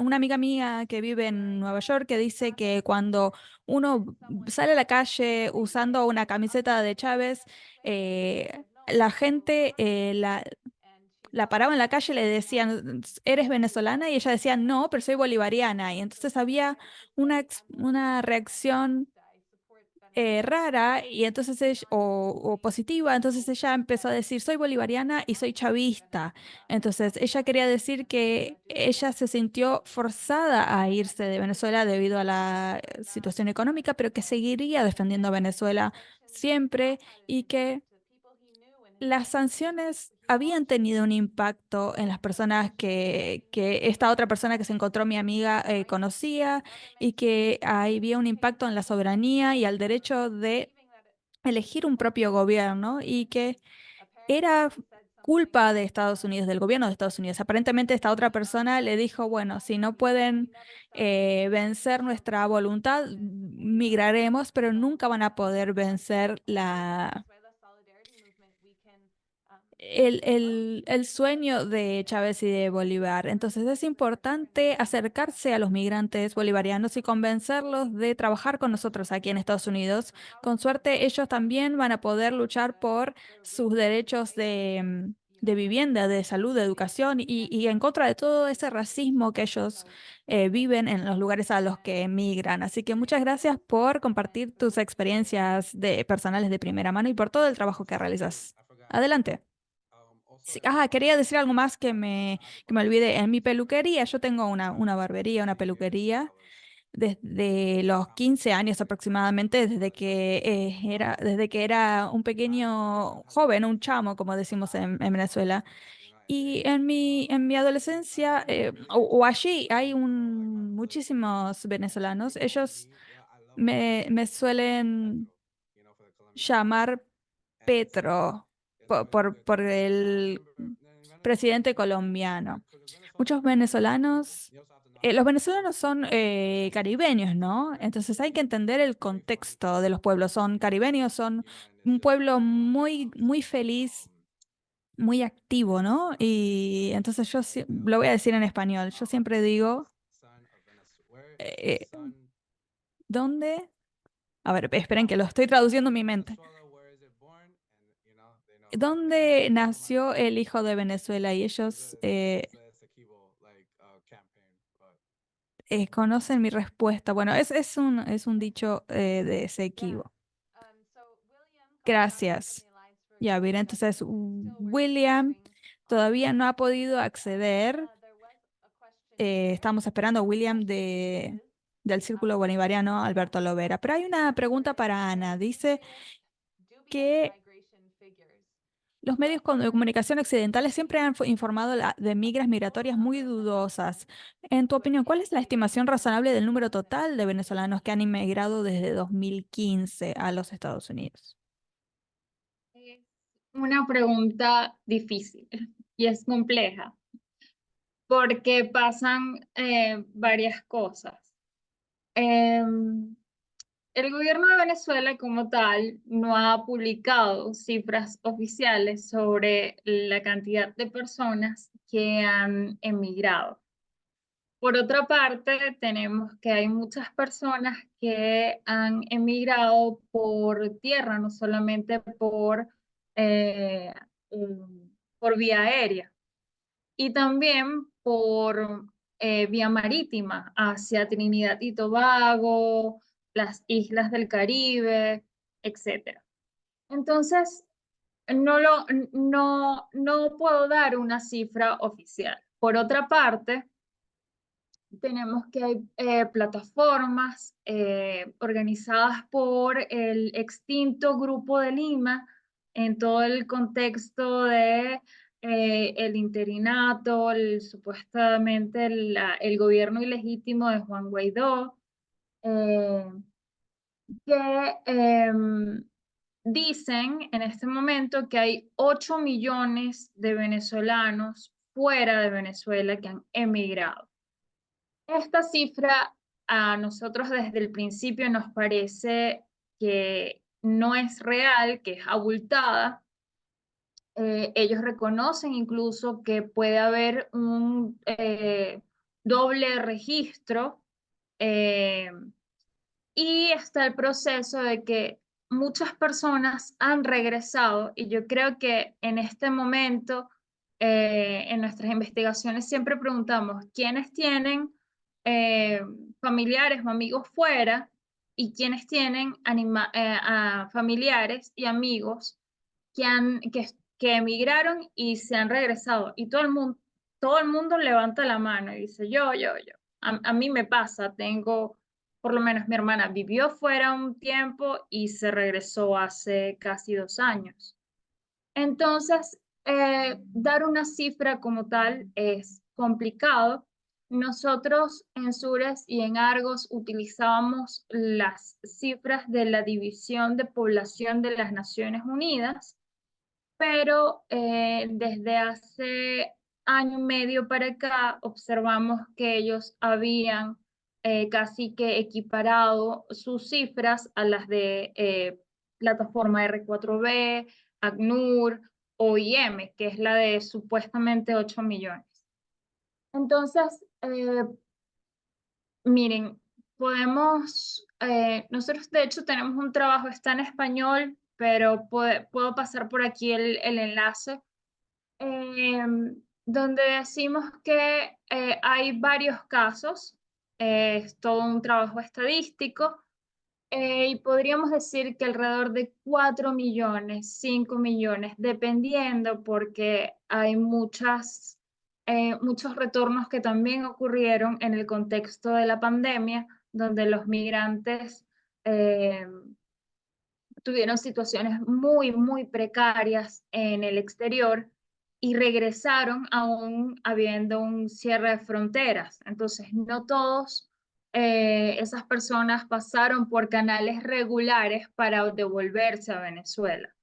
una amiga mía que vive en Nueva York, que dice que cuando uno sale a la calle usando una camiseta de Chávez, la gente la paraba en la calle y le decían, ¿eres venezolana? Y ella decía, no, pero soy bolivariana. Y entonces había una reacción rara y entonces o positiva, entonces ella empezó a decir soy bolivariana y soy chavista. Entonces ella quería decir que ella se sintió forzada a irse de Venezuela debido a la situación económica, pero que seguiría defendiendo a Venezuela siempre y que las sanciones habían tenido un impacto en las personas que esta otra persona que se encontró mi amiga conocía, y que había un impacto en la soberanía y al derecho de elegir un propio gobierno, y que era culpa de Estados Unidos, del gobierno de Estados Unidos. Aparentemente esta otra persona le dijo, bueno, si no pueden vencer nuestra voluntad, migraremos, pero nunca van a poder vencer el sueño de Chávez y de Bolívar. Entonces es importante acercarse a los migrantes bolivarianos y convencerlos de trabajar con nosotros aquí en Estados Unidos. Con suerte, ellos también van a poder luchar por sus derechos de vivienda, de salud, de educación y en contra de todo ese racismo que ellos viven en los lugares a los que emigran. Así que muchas gracias por compartir tus experiencias personales de primera mano y por todo el trabajo que realizas. Adelante. Sí, quería decir algo más que me olvidé. En mi peluquería, yo tengo una barbería, una peluquería, desde los 15 años aproximadamente, desde que era un pequeño joven, un chamo, como decimos en Venezuela. Y en mi adolescencia, o allí, hay muchísimos venezolanos. Ellos me suelen llamar Petro por el presidente colombiano. Muchos venezolanos, los venezolanos son caribeños, ¿no? Entonces hay que entender el contexto de los pueblos. Son caribeños, son un pueblo muy, muy feliz, muy activo, ¿no? Y entonces lo voy a decir en español. Yo siempre digo, eh, ¿dónde? A ver, esperen que lo estoy traduciendo en mi mente. ¿Dónde nació el hijo de Venezuela? Y ellos conocen mi respuesta. Bueno, es un dicho de Esequibo. Gracias. Ya, bien, entonces William todavía no ha podido acceder. Estamos esperando a William del Círculo Bolivariano, Alberto Lovera. Pero hay una pregunta para Ana. Dice que Los medios de comunicación occidentales siempre han informado de migras migratorias muy dudosas. En tu opinión, ¿cuál es la estimación razonable del número total de venezolanos que han inmigrado desde 2015 a los Estados Unidos? Es una pregunta difícil y es compleja porque pasan varias cosas. Em, el gobierno de Venezuela como tal no ha publicado cifras oficiales sobre la cantidad de personas que han emigrado. Por otra parte, tenemos que hay muchas personas que han emigrado por tierra, no solamente eh, por vía aérea, y también por vía marítima hacia Trinidad y Tobago, las islas del Caribe, etcétera. Entonces, no puedo dar una cifra oficial. Por otra parte, tenemos que hay plataformas organizadas por el extinto Grupo de Lima en todo el contexto de el interinato, supuestamente el gobierno ilegítimo de Juan Guaidó, eh, que dicen en este momento que hay 8 millones de venezolanos fuera de Venezuela que han emigrado. Esta cifra a nosotros desde el principio nos parece que no es real, que es abultada. Ellos reconocen incluso que puede haber un doble registro eh, y está el proceso de que muchas personas han regresado y yo creo que en este momento en nuestras investigaciones siempre preguntamos quiénes tienen eh, familiares o amigos fuera y quiénes tienen familiares y amigos que emigraron y se han regresado. Y todo el mundo levanta la mano y dice, yo. A mí me pasa, por lo menos mi hermana vivió fuera un tiempo y se regresó hace casi 2 años. Entonces, dar una cifra como tal es complicado. Nosotros en Sures y en Argos utilizábamos las cifras de la División de Población de las Naciones Unidas, pero desde hace año y medio para acá observamos que ellos habían casi que equiparado sus cifras a las de plataforma R4B, ACNUR, OIM, que es la de supuestamente 8 millones. Entonces, miren, nosotros de hecho tenemos un trabajo, está en español, pero puedo pasar por aquí el enlace, donde decimos que hay varios casos, es todo un trabajo estadístico, y podríamos decir que alrededor de 4 millones, 5 millones, dependiendo, porque hay muchos retornos que también ocurrieron en el contexto de la pandemia, donde los migrantes eh, tuvieron situaciones muy precarias en el exterior y regresaron aún habiendo un cierre de fronteras. Entonces, no todos esas personas pasaron por canales regulares para devolverse a Venezuela.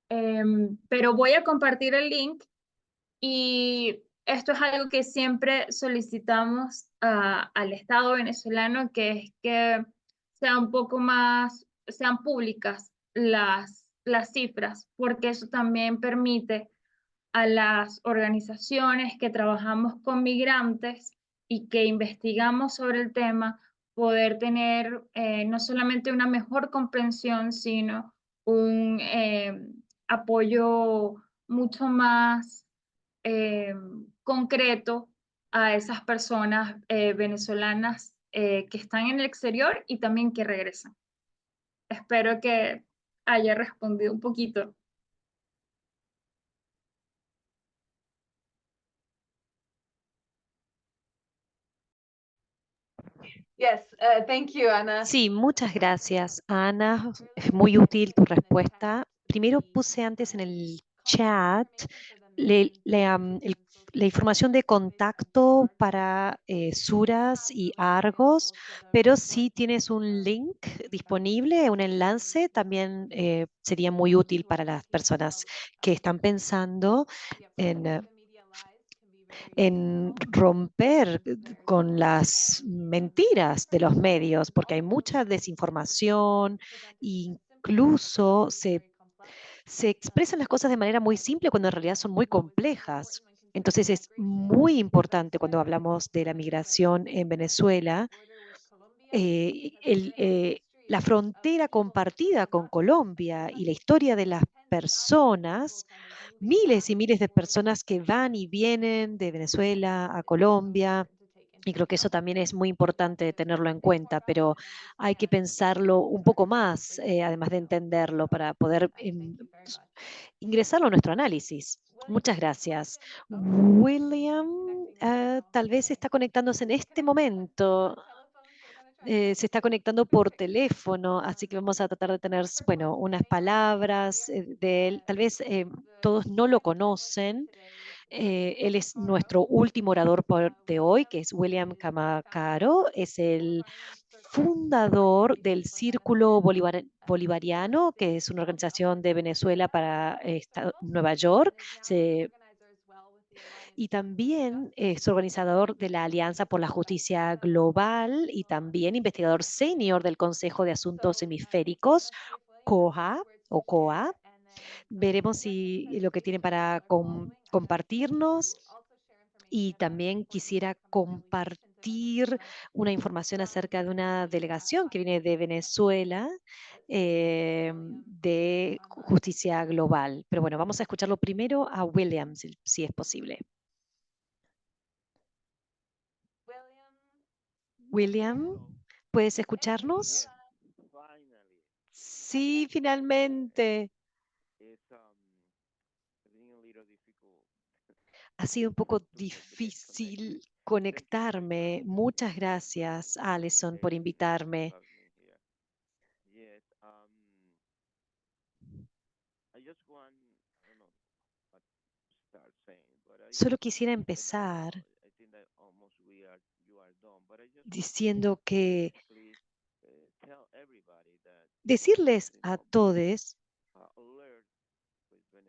Pero voy a compartir el link y esto es algo que siempre solicitamos al Estado venezolano, que es que sea un poco más, sean públicas las cifras, porque eso también permite a las organizaciones que trabajamos con migrantes y que investigamos sobre el tema, poder tener no solamente una mejor comprensión, sino un apoyo mucho más concreto a esas personas venezolanas que están en el exterior y también que regresan. Espero que haya respondido un poquito. Yes, thank you, Ana. Sí, muchas gracias, Ana. Es muy útil tu respuesta. Primero puse antes en el chat la información de contacto para Suras y Argos, pero si tienes un link disponible, un enlace, también sería muy útil para las personas que están pensando en romper con las mentiras de los medios, porque hay mucha desinformación, incluso se expresan las cosas de manera muy simple cuando en realidad son muy complejas. Entonces es muy importante cuando hablamos de la migración en Venezuela, la frontera compartida con Colombia y la historia de las personas, miles y miles de personas que van y vienen de Venezuela a Colombia. Y creo que eso también es muy importante tenerlo en cuenta, pero hay que pensarlo un poco más, además de entenderlo, para poder ingresarlo a nuestro análisis. Muchas gracias. William, tal vez está conectándose en este momento. Se está conectando por teléfono, así que vamos a tratar de tener, bueno, unas palabras de él. Tal vez todos no lo conocen. Él es nuestro último orador de hoy, que es William Camacaro. Es el fundador del Círculo Bolivariano, que es una organización de Venezuela para Nueva York. Y también es organizador de la Alianza por la Justicia Global y también investigador senior del Consejo de Asuntos Hemisféricos, COA o COA. Veremos si lo que tiene para compartirnos, y también quisiera compartir una información acerca de una delegación que viene de Venezuela de Justicia Global. Pero bueno, vamos a escucharlo primero a William, si es posible. William, ¿puedes escucharnos? Sí, finalmente. Ha sido un poco difícil conectarme. Muchas gracias, Alison, por invitarme. Solo quisiera empezar diciendo que decirles a todos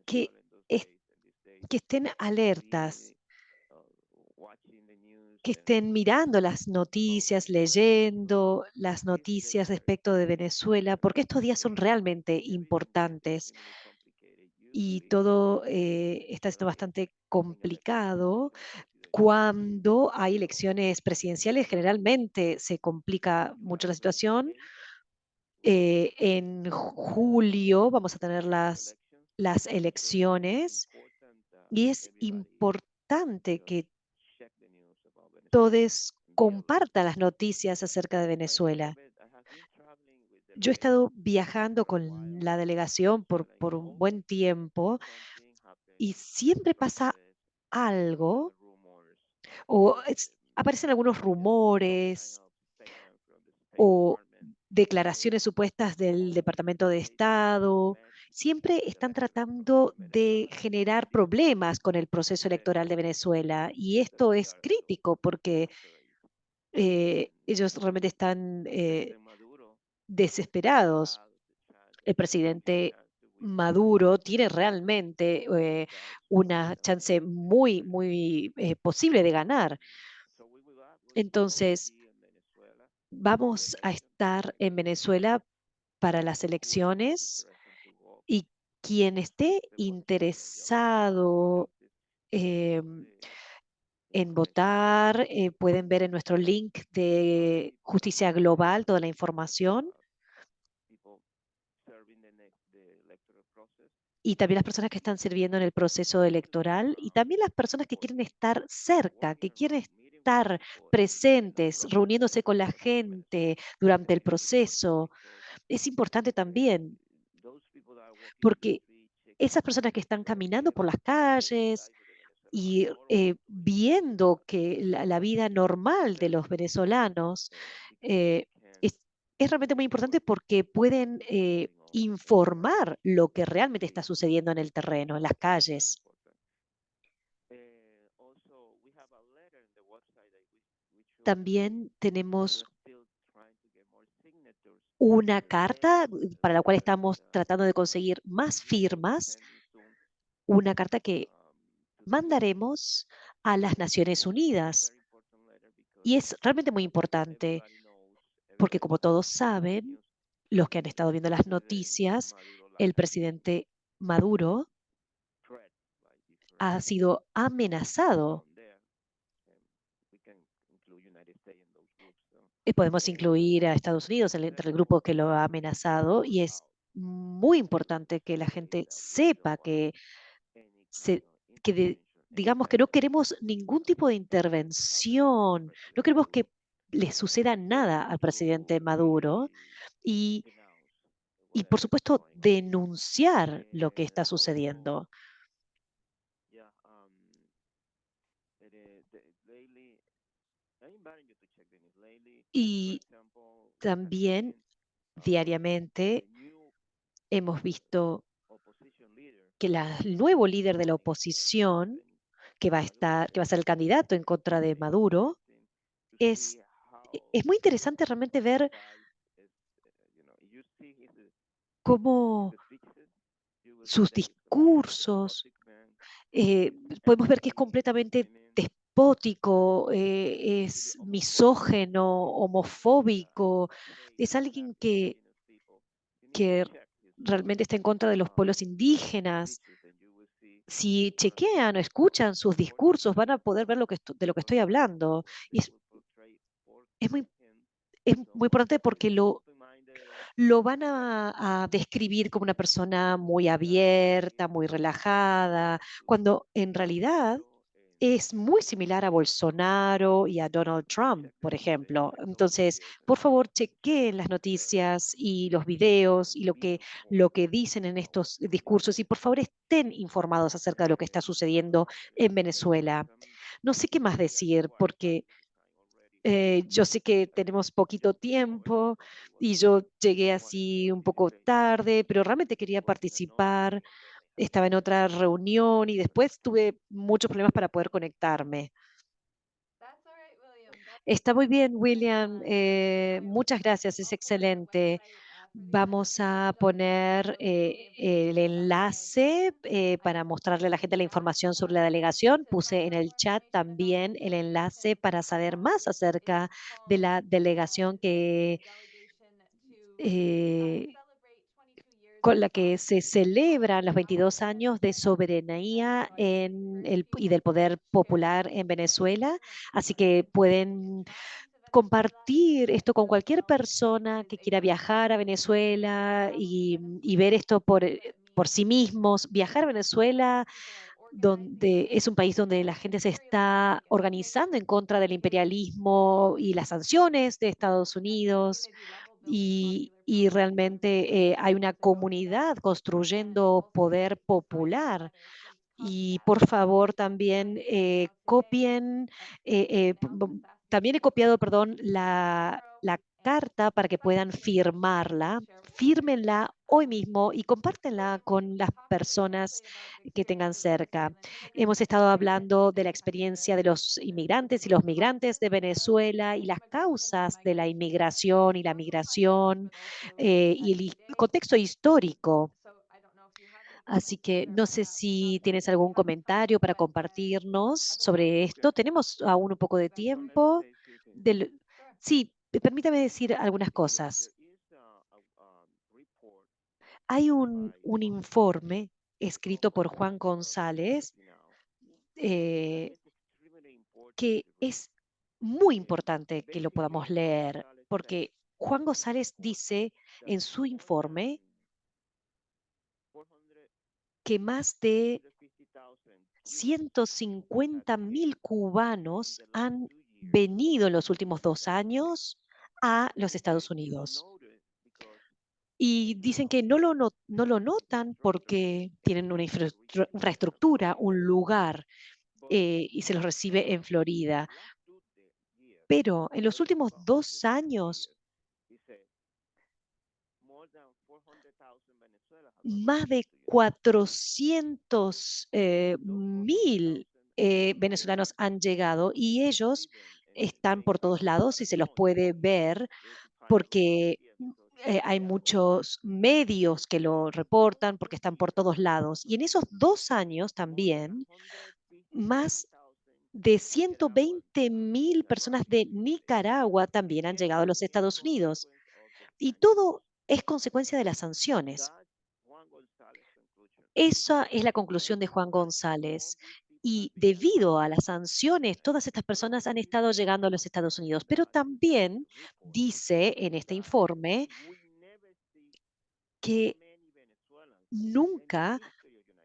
que, que estén alertas, que estén mirando las noticias, leyendo las noticias respecto de Venezuela, porque estos días son realmente importantes y todo está siendo bastante complicado. Cuando hay elecciones presidenciales, generalmente se complica mucho la situación. En julio vamos a tener las elecciones y es importante que todos compartan las noticias acerca de Venezuela. Yo he estado viajando con la delegación por un buen tiempo y siempre pasa algo o aparecen algunos rumores o declaraciones supuestas del Departamento de Estado. Siempre están tratando de generar problemas con el proceso electoral de Venezuela y esto es crítico porque ellos realmente están desesperados. El presidente Maduro tiene realmente una chance muy, muy posible de ganar. Entonces, vamos a estar en Venezuela para las elecciones y quien esté interesado en votar, pueden ver en nuestro link de Justicia Global toda la información. Y también las personas que están sirviendo en el proceso electoral y también las personas que quieren estar cerca, que quieren estar presentes, reuniéndose con la gente durante el proceso. Es importante también, porque esas personas que están caminando por las calles y viendo que la vida normal de los venezolanos es realmente muy importante porque pueden informar lo que realmente está sucediendo en el terreno, en las calles. También tenemos una carta para la cual estamos tratando de conseguir más firmas, una carta que mandaremos a las Naciones Unidas. Y es realmente muy importante porque, como todos saben, los que han estado viendo las noticias, el presidente Maduro ha sido amenazado. Podemos incluir a Estados Unidos entre el grupo que lo ha amenazado y es muy importante que la gente sepa se- digamos que no queremos ningún tipo de intervención, no queremos que le suceda nada al presidente Maduro y, y por supuesto, denunciar lo que está sucediendo. Y también diariamente hemos visto que el nuevo líder de la oposición, que va a ser el candidato en contra de Maduro, es muy interesante realmente ver cómo sus discursos, eh, podemos ver que es completamente despótico, es misógeno, homofóbico, es alguien que realmente está en contra de los pueblos indígenas. Si chequean o escuchan sus discursos, van a poder ver de lo que estoy hablando. Y es muy, es muy importante porque lo van a describir como una persona muy abierta, muy relajada, cuando en realidad es muy similar a Bolsonaro y a Donald Trump, por ejemplo. Entonces, por favor, chequeen las noticias y los videos y lo que dicen en estos discursos y por favor estén informados acerca de lo que está sucediendo en Venezuela. No sé qué más decir porque yo sé que tenemos poquito tiempo y yo llegué así un poco tarde, pero realmente quería participar. Estaba en otra reunión y después tuve muchos problemas para poder conectarme. Está muy bien, William. Muchas gracias, es excelente. Vamos a poner el enlace para mostrarle a la gente la información sobre la delegación. Puse en el chat también el enlace para saber más acerca de la delegación eh, con la que se celebran los 22 años de soberanía y del poder popular en Venezuela. Así que pueden compartir esto con cualquier persona que quiera viajar a Venezuela y ver esto por sí mismos. Viajar a Venezuela, donde es un país donde la gente se está organizando en contra del imperialismo y las sanciones de Estados Unidos y realmente hay una comunidad construyendo poder popular. Y por favor también copien, también he copiado, perdón, la carta para que puedan firmarla. Fírmenla hoy mismo y compártenla con las personas que tengan cerca. Hemos estado hablando de la experiencia de los inmigrantes y los migrantes de Venezuela y las causas de la inmigración y la migración y el contexto histórico. Así que no sé si tienes algún comentario para compartirnos sobre esto. Tenemos aún un poco de tiempo. Sí, permítame decir algunas cosas. Hay un informe escrito por Juan González eh, que es muy importante que lo podamos leer, porque Juan González dice en su informe que más de 150.000 cubanos han venido en los últimos 2 años a los Estados Unidos. Y dicen que no lo notan porque tienen una infraestructura, un lugar, y se los recibe en Florida. Pero en los últimos 2 años más de 400.000 venezolanos han llegado y ellos están por todos lados y se los puede ver porque hay muchos medios que lo reportan porque están por todos lados. Y en esos 2 años también, más de 120.000 personas de Nicaragua también han llegado a los Estados Unidos. Y todo es consecuencia de las sanciones. Esa es la conclusión de Juan González. Y debido a las sanciones, todas estas personas han estado llegando a los Estados Unidos. Pero también dice en este informe que nunca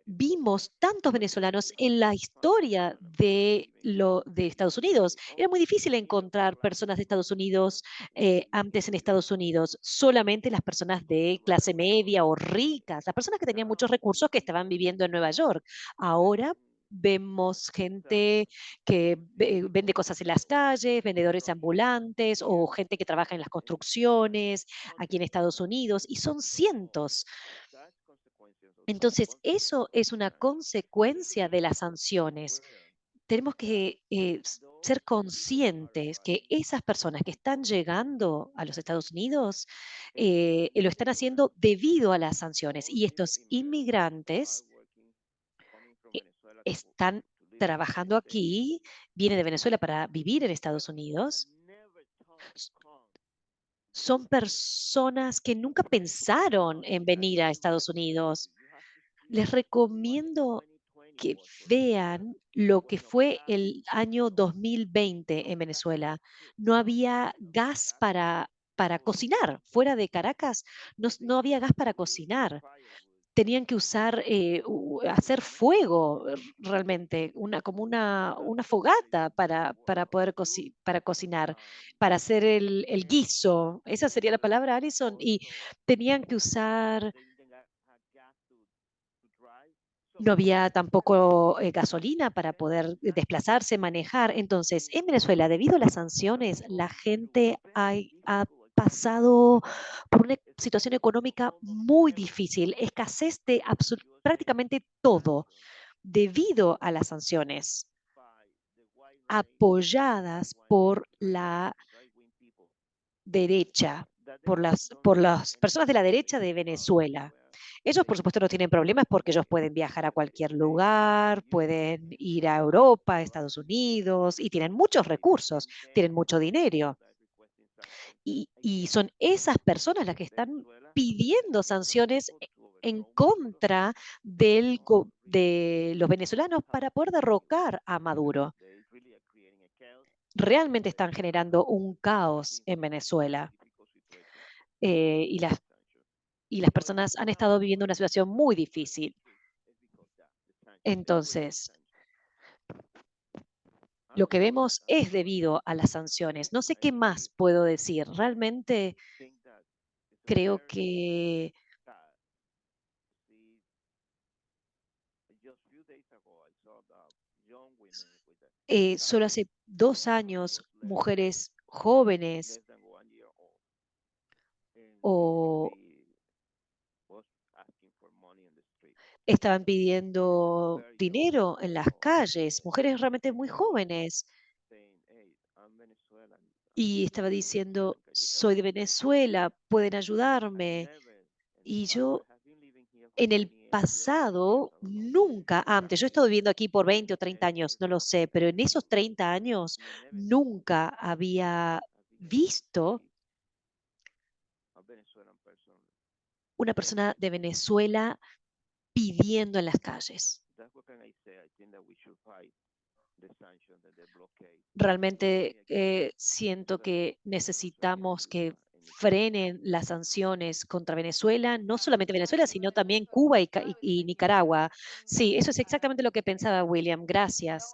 vimos tantos venezolanos en la historia de Estados Unidos. Era muy difícil encontrar personas de Estados Unidos antes en Estados Unidos. Solamente las personas de clase media o ricas, las personas que tenían muchos recursos que estaban viviendo en Nueva York. Ahora vemos gente que vende cosas en las calles, vendedores ambulantes o gente que trabaja en las construcciones aquí en Estados Unidos, y son cientos. Entonces, eso es una consecuencia de las sanciones. Tenemos que ser conscientes que esas personas que están llegando a los Estados Unidos lo están haciendo debido a las sanciones. Y estos inmigrantes eh, están trabajando aquí, vienen de Venezuela para vivir en Estados Unidos. Son personas que nunca pensaron en venir a Estados Unidos. Les recomiendo que vean lo que fue el año 2020 en Venezuela. No había gas para cocinar. Fuera de Caracas no había gas para cocinar. Tenían que usar, hacer fuego realmente, como una fogata para poder para cocinar, para hacer el guiso. Esa sería la palabra, Alison. Y tenían que usar. No había tampoco gasolina para poder desplazarse, manejar. Entonces, en Venezuela, debido a las sanciones, la gente ha pasado por una situación económica muy difícil, escasez de prácticamente todo debido a las sanciones, apoyadas por la derecha, por las personas de la derecha de Venezuela. Ellos, por supuesto, no tienen problemas porque ellos pueden viajar a cualquier lugar, pueden ir a Europa, a Estados Unidos, y tienen muchos recursos, tienen mucho dinero. Y son esas personas las que están pidiendo sanciones en contra de los venezolanos para poder derrocar a Maduro. Realmente están generando un caos en Venezuela. Y las personas han estado viviendo una situación muy difícil. Entonces, lo que vemos es debido a las sanciones. No sé qué más puedo decir. Realmente creo que solo hace 2 años mujeres jóvenes o estaban pidiendo dinero en las calles, mujeres realmente muy jóvenes. Y estaba diciendo, soy de Venezuela, pueden ayudarme. Y yo en el pasado, nunca antes, yo he estado viviendo aquí por 20 o 30 años, no lo sé, pero en esos 30 años nunca había visto una persona de Venezuela pidiendo en las calles. Realmente siento que necesitamos que frenen las sanciones contra Venezuela, no solamente Venezuela, sino también Cuba y Nicaragua. Sí, eso es exactamente lo que pensaba William. Gracias.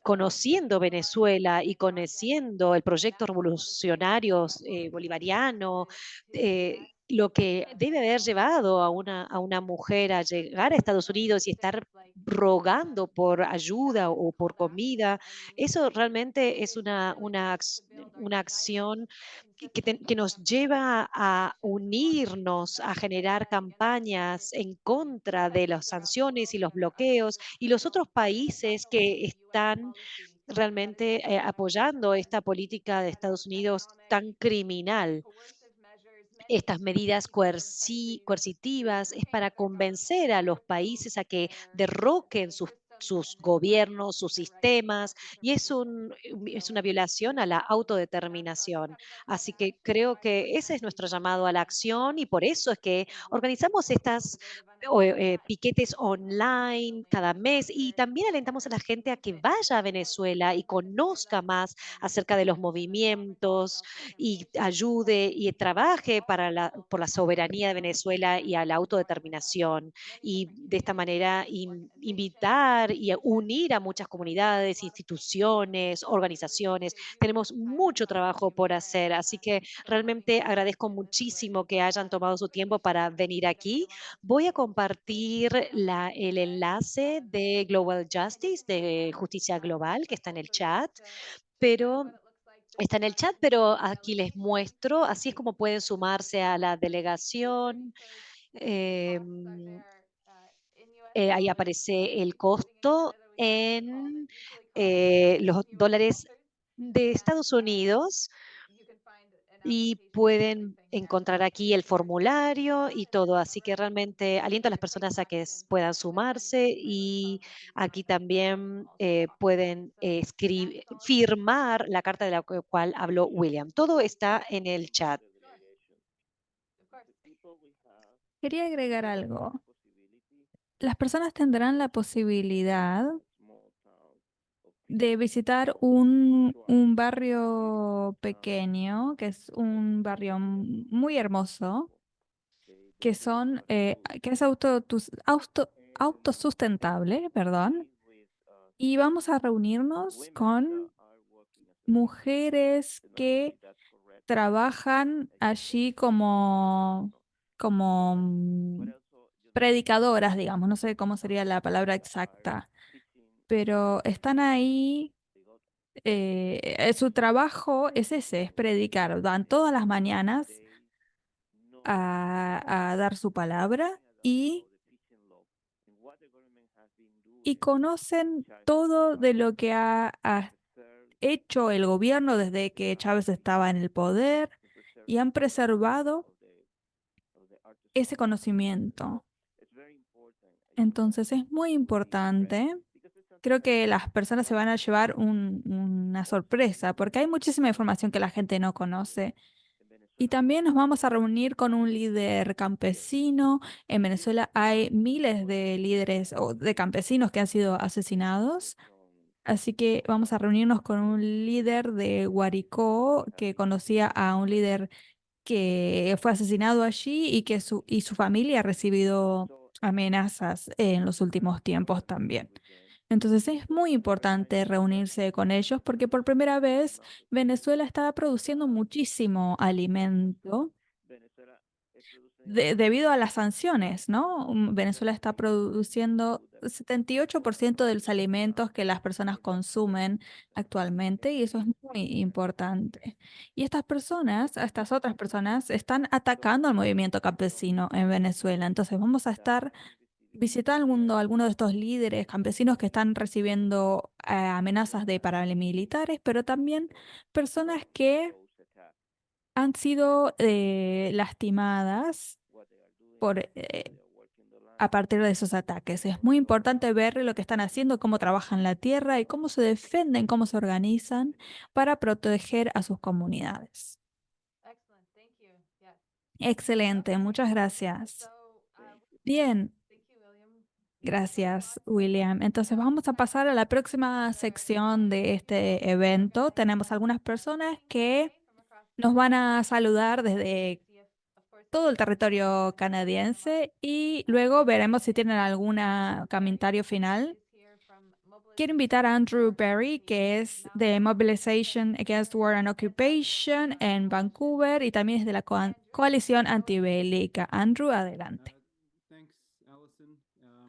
Conociendo Venezuela y conociendo el proyecto revolucionario bolivariano, lo que debe haber llevado a una mujer a llegar a Estados Unidos y estar rogando por ayuda o por comida, eso realmente es una acción que nos lleva a unirnos, a generar campañas en contra de las sanciones y los bloqueos y los otros países que están realmente apoyando esta política de Estados Unidos tan criminal. Estas medidas coercitivas es para convencer a los países a que derroquen sus gobiernos, sus sistemas, y es una violación a la autodeterminación. Así que creo que ese es nuestro llamado a la acción y por eso es que organizamos estas piquetes online cada mes y también alentamos a la gente a que vaya a Venezuela y conozca más acerca de los movimientos, y ayude y trabaje por la soberanía de Venezuela y a la autodeterminación. Y de esta manera invitar y unir a muchas comunidades, instituciones, organizaciones. Tenemos mucho trabajo por hacer, así que realmente agradezco muchísimo que hayan tomado su tiempo para venir aquí. Voy a compartir el enlace de Global Justice, de Justicia Global, que está en el chat, pero aquí les muestro, así es como pueden sumarse a la delegación. em, Ahí aparece el costo en los dólares de Estados Unidos y pueden encontrar aquí el formulario y todo. Así que realmente aliento a las personas a que puedan sumarse y aquí también pueden firmar la carta de la cual habló William. Todo está en el chat. Quería agregar algo. Las personas tendrán la posibilidad de visitar un barrio pequeño, que es un barrio muy hermoso, que es autosustentable, perdón, y vamos a reunirnos con mujeres que trabajan allí como predicadoras, digamos, no sé cómo sería la palabra exacta, pero están ahí. Su trabajo es ese, es predicar. Van todas las mañanas a dar su palabra y conocen todo de lo que ha hecho el gobierno desde que Chávez estaba en el poder y han preservado ese conocimiento. Entonces es muy importante. Creo que las personas se van a llevar una sorpresa porque hay muchísima información que la gente no conoce. Y también nos vamos a reunir con un líder campesino. En Venezuela hay miles de líderes o de campesinos que han sido asesinados. Así que vamos a reunirnos con un líder de Guaricó que conocía a un líder que fue asesinado allí y su familia ha recibido amenazas en los últimos tiempos también. Entonces es muy importante reunirse con ellos porque por primera vez Venezuela estaba produciendo muchísimo alimento debido a las sanciones, ¿no? Venezuela está produciendo 78% de los alimentos que las personas consumen actualmente y eso es muy importante. Y estas otras personas, están atacando al movimiento campesino en Venezuela. Entonces vamos a estar visitando a algunos de estos líderes campesinos que están recibiendo amenazas de paramilitares, pero también personas que han sido lastimadas a partir de esos ataques. Es muy importante ver lo que están haciendo, cómo trabajan la tierra y cómo se defienden, cómo se organizan para proteger a sus comunidades. Excelente, muchas gracias. Bien, gracias, William. Entonces vamos a pasar a la próxima sección de este evento. Tenemos algunas personas que nos van a saludar desde todo el territorio canadiense y luego veremos si tienen algún comentario final. quiero invitar a Andrew Berry, que es de Mobilization Against War and Occupation en Vancouver y también es de la coalición antibélica. Andrew, adelante.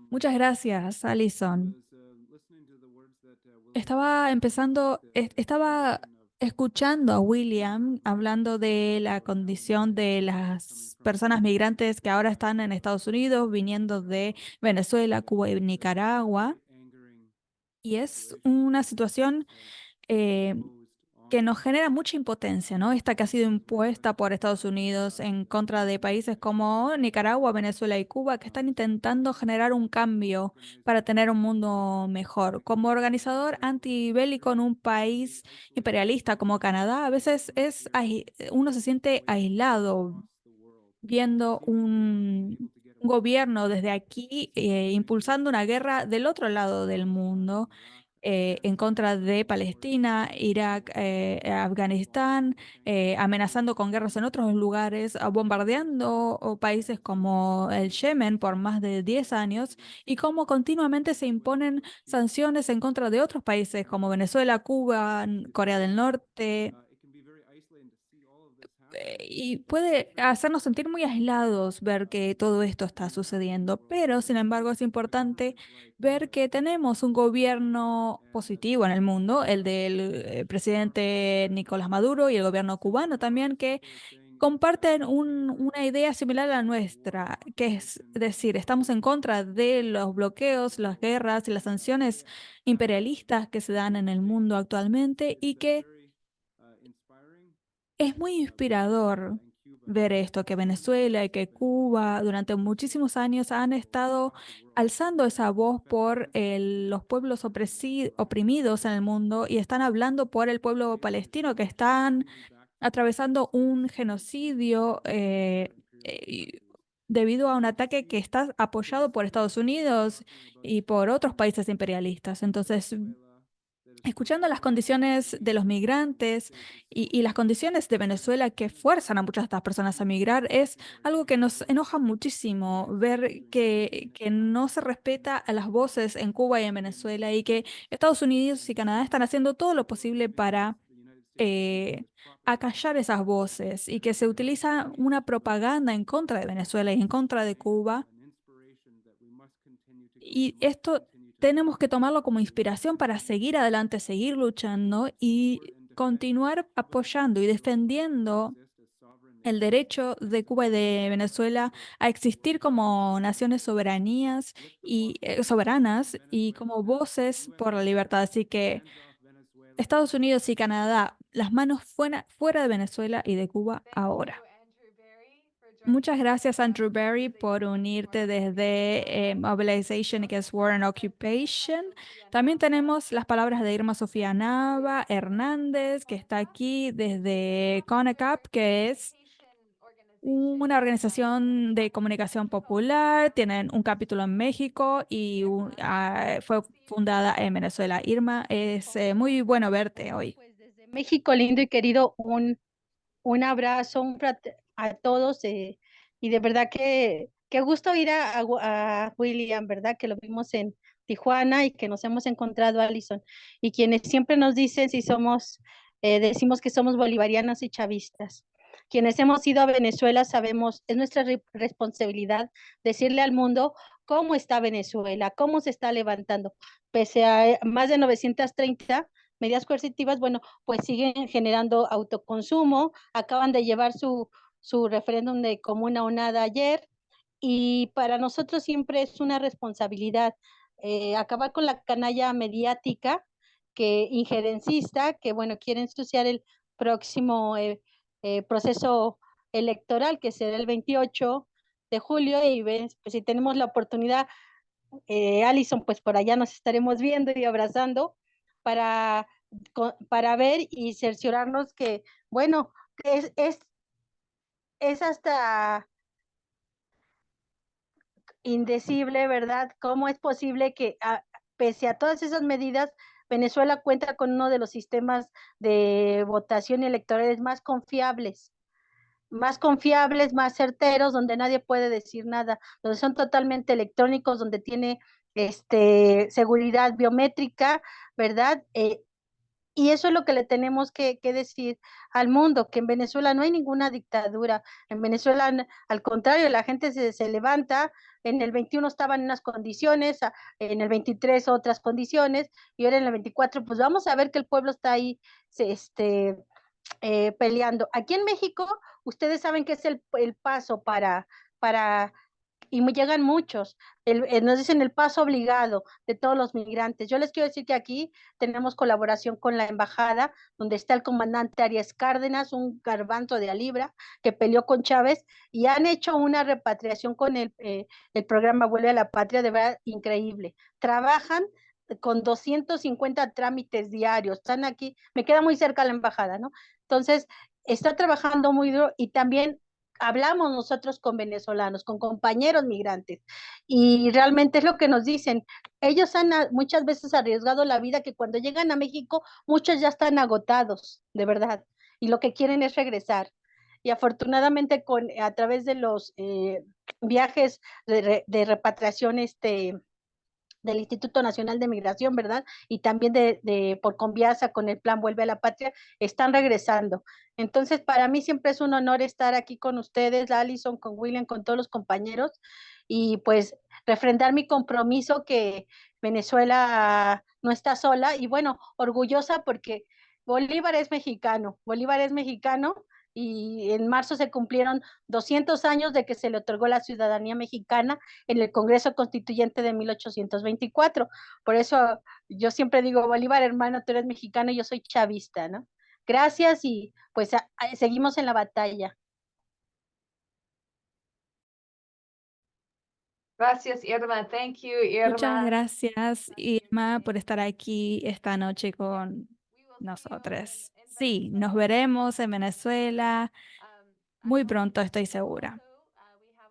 Muchas gracias, Alison. Estaba escuchando a William hablando de la condición de las personas migrantes que ahora están en Estados Unidos, viniendo de Venezuela, Cuba y Nicaragua. Y es una situación eh, que nos genera mucha impotencia, ¿no? Esta que ha sido impuesta por Estados Unidos en contra de países como Nicaragua, Venezuela y Cuba, que están intentando generar un cambio para tener un mundo mejor. Como organizador antibélico en un país imperialista como Canadá, a veces uno se siente aislado viendo un gobierno desde aquí impulsando una guerra del otro lado del mundo en contra de Palestina, Irak, Afganistán, amenazando con guerras en otros lugares, bombardeando países como el Yemen por más de 10 años y cómo continuamente se imponen sanciones en contra de otros países como Venezuela, Cuba, Corea del Norte. Y puede hacernos sentir muy aislados ver que todo esto está sucediendo, pero sin embargo es importante ver que tenemos un gobierno positivo en el mundo, el del presidente Nicolás Maduro y el gobierno cubano también, que comparten una idea similar a la nuestra, que es decir, estamos en contra de los bloqueos, las guerras y las sanciones imperialistas que se dan en el mundo actualmente y que es muy inspirador ver esto, que Venezuela y que Cuba durante muchísimos años han estado alzando esa voz por los pueblos oprimidos en el mundo y están hablando por el pueblo palestino que están atravesando un genocidio debido a un ataque que está apoyado por Estados Unidos y por otros países imperialistas. Entonces, escuchando las condiciones de los migrantes y las condiciones de Venezuela que fuerzan a muchas de estas personas a migrar, es algo que nos enoja muchísimo ver que no se respeta a las voces en Cuba y en Venezuela y que Estados Unidos y Canadá están haciendo todo lo posible para eh, acallar esas voces y que se utiliza una propaganda en contra de Venezuela y en contra de Cuba. Y esto tenemos que tomarlo como inspiración para seguir adelante, seguir luchando y continuar apoyando y defendiendo el derecho de Cuba y de Venezuela a existir como naciones soberanas y como voces por la libertad. Así que Estados Unidos y Canadá, las manos fuera de Venezuela y de Cuba ahora. Muchas gracias, Andrew Berry, por unirte desde Mobilization Against War and Occupation. También tenemos las palabras de Irma Sofía Nava Hernández, que está aquí desde CONACAP, que es una organización de comunicación popular. Tienen un capítulo en México y fue fundada en Venezuela. Irma, es muy bueno verte hoy. Pues desde México, lindo y querido, un abrazo a todos y de verdad que qué gusto ir a William, ¿verdad? Que lo vimos en Tijuana y que nos hemos encontrado, Alison, y quienes siempre nos dicen si decimos que somos bolivarianos y chavistas. Quienes hemos ido a Venezuela sabemos, es nuestra responsabilidad decirle al mundo cómo está Venezuela, cómo se está levantando, pese a más de 930 medidas coercitivas, bueno, pues siguen generando autoconsumo, acaban de llevar su referéndum de comuna o nada ayer, y para nosotros siempre es una responsabilidad acabar con la canalla mediática que injerencista, que bueno, quiere ensuciar el próximo proceso electoral que será el 28 de julio y ves, pues si tenemos la oportunidad, Alison, pues por allá nos estaremos viendo y abrazando para, para ver y cerciorarnos que, bueno, es hasta indecible, ¿verdad? ¿Cómo es posible que pese a todas esas medidas, Venezuela cuenta con uno de los sistemas de votación electorales más confiables, más certeros, donde nadie puede decir nada, donde son totalmente electrónicos, donde tiene seguridad biométrica, ¿verdad? Y eso es lo que le tenemos que decir al mundo, que en Venezuela no hay ninguna dictadura. En Venezuela, al contrario, la gente se levanta. En el 21 estaban en unas condiciones, en el 23 otras condiciones, y ahora en el 24, pues vamos a ver que el pueblo está ahí peleando. Aquí en México, ustedes saben que es el paso para y me llegan muchos. Nos dicen el paso obligado de todos los migrantes. Yo les quiero decir que aquí tenemos colaboración con la embajada, donde está el comandante Arias Cárdenas, un garbanzo de a libra, que peleó con Chávez, y han hecho una repatriación con el programa Vuelve a la Patria, de verdad increíble. Trabajan con 250 trámites diarios. Están aquí, me queda muy cerca la embajada, ¿no? Entonces, está trabajando muy duro y también hablamos nosotros con venezolanos, con compañeros migrantes, y realmente es lo que nos dicen. Ellos han muchas veces arriesgado la vida, que cuando llegan a México, muchos ya están agotados, de verdad, y lo que quieren es regresar. Y afortunadamente a través de los viajes de repatriación, del Instituto Nacional de Migración, ¿verdad? Y también por Conviasa con el plan Vuelve a la Patria, están regresando. Entonces, para mí siempre es un honor estar aquí con ustedes, Alison, con William, con todos los compañeros, y pues refrendar mi compromiso, que Venezuela no está sola, y bueno, orgullosa porque Bolívar es mexicano, y en marzo se cumplieron 200 años de que se le otorgó la ciudadanía mexicana en el Congreso Constituyente de 1824. Por eso yo siempre digo, Bolívar, hermano, tú eres mexicano y yo soy chavista, ¿no? Gracias, y pues seguimos en la batalla. Gracias, Irma. Thank you, Muchas Irma. gracias, Irma, por estar aquí esta noche con nosotros. Sí, nos veremos en Venezuela muy pronto, estoy segura.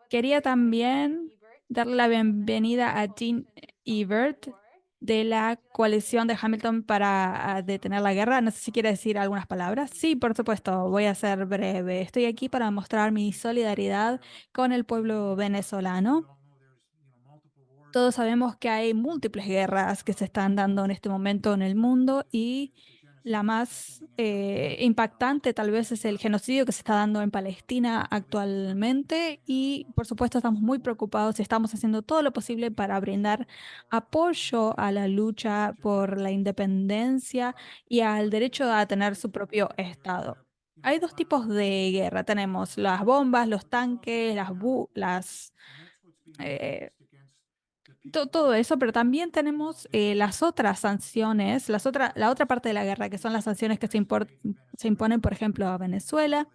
Quería también darle la bienvenida a Dean Ebert de la coalición de Hamilton para detener la guerra. No sé si quiere decir algunas palabras. Sí, por supuesto, voy a ser breve. Estoy aquí para mostrar mi solidaridad con el pueblo venezolano. Todos sabemos que hay múltiples guerras que se están dando en este momento en el mundo, y la más impactante tal vez es el genocidio que se está dando en Palestina actualmente, y por supuesto estamos muy preocupados y estamos haciendo todo lo posible para brindar apoyo a la lucha por la independencia y al derecho a tener su propio Estado. Hay dos tipos de guerra. Tenemos las bombas, los tanques, eh, todo eso, pero también tenemos las otras sanciones, la otra parte de la guerra, que son las sanciones que se imponen, por ejemplo, a Venezuela,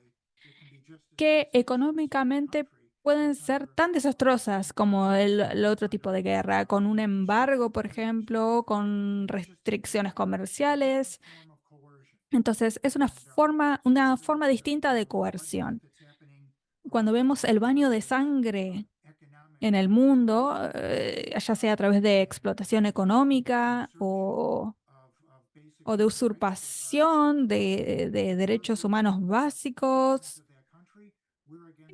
que económicamente pueden ser tan desastrosas como el otro tipo de guerra, con un embargo, por ejemplo, con restricciones comerciales. Entonces, es una forma distinta de coerción. Cuando vemos el baño de sangre en el mundo, ya sea a través de explotación económica o de usurpación de derechos humanos básicos,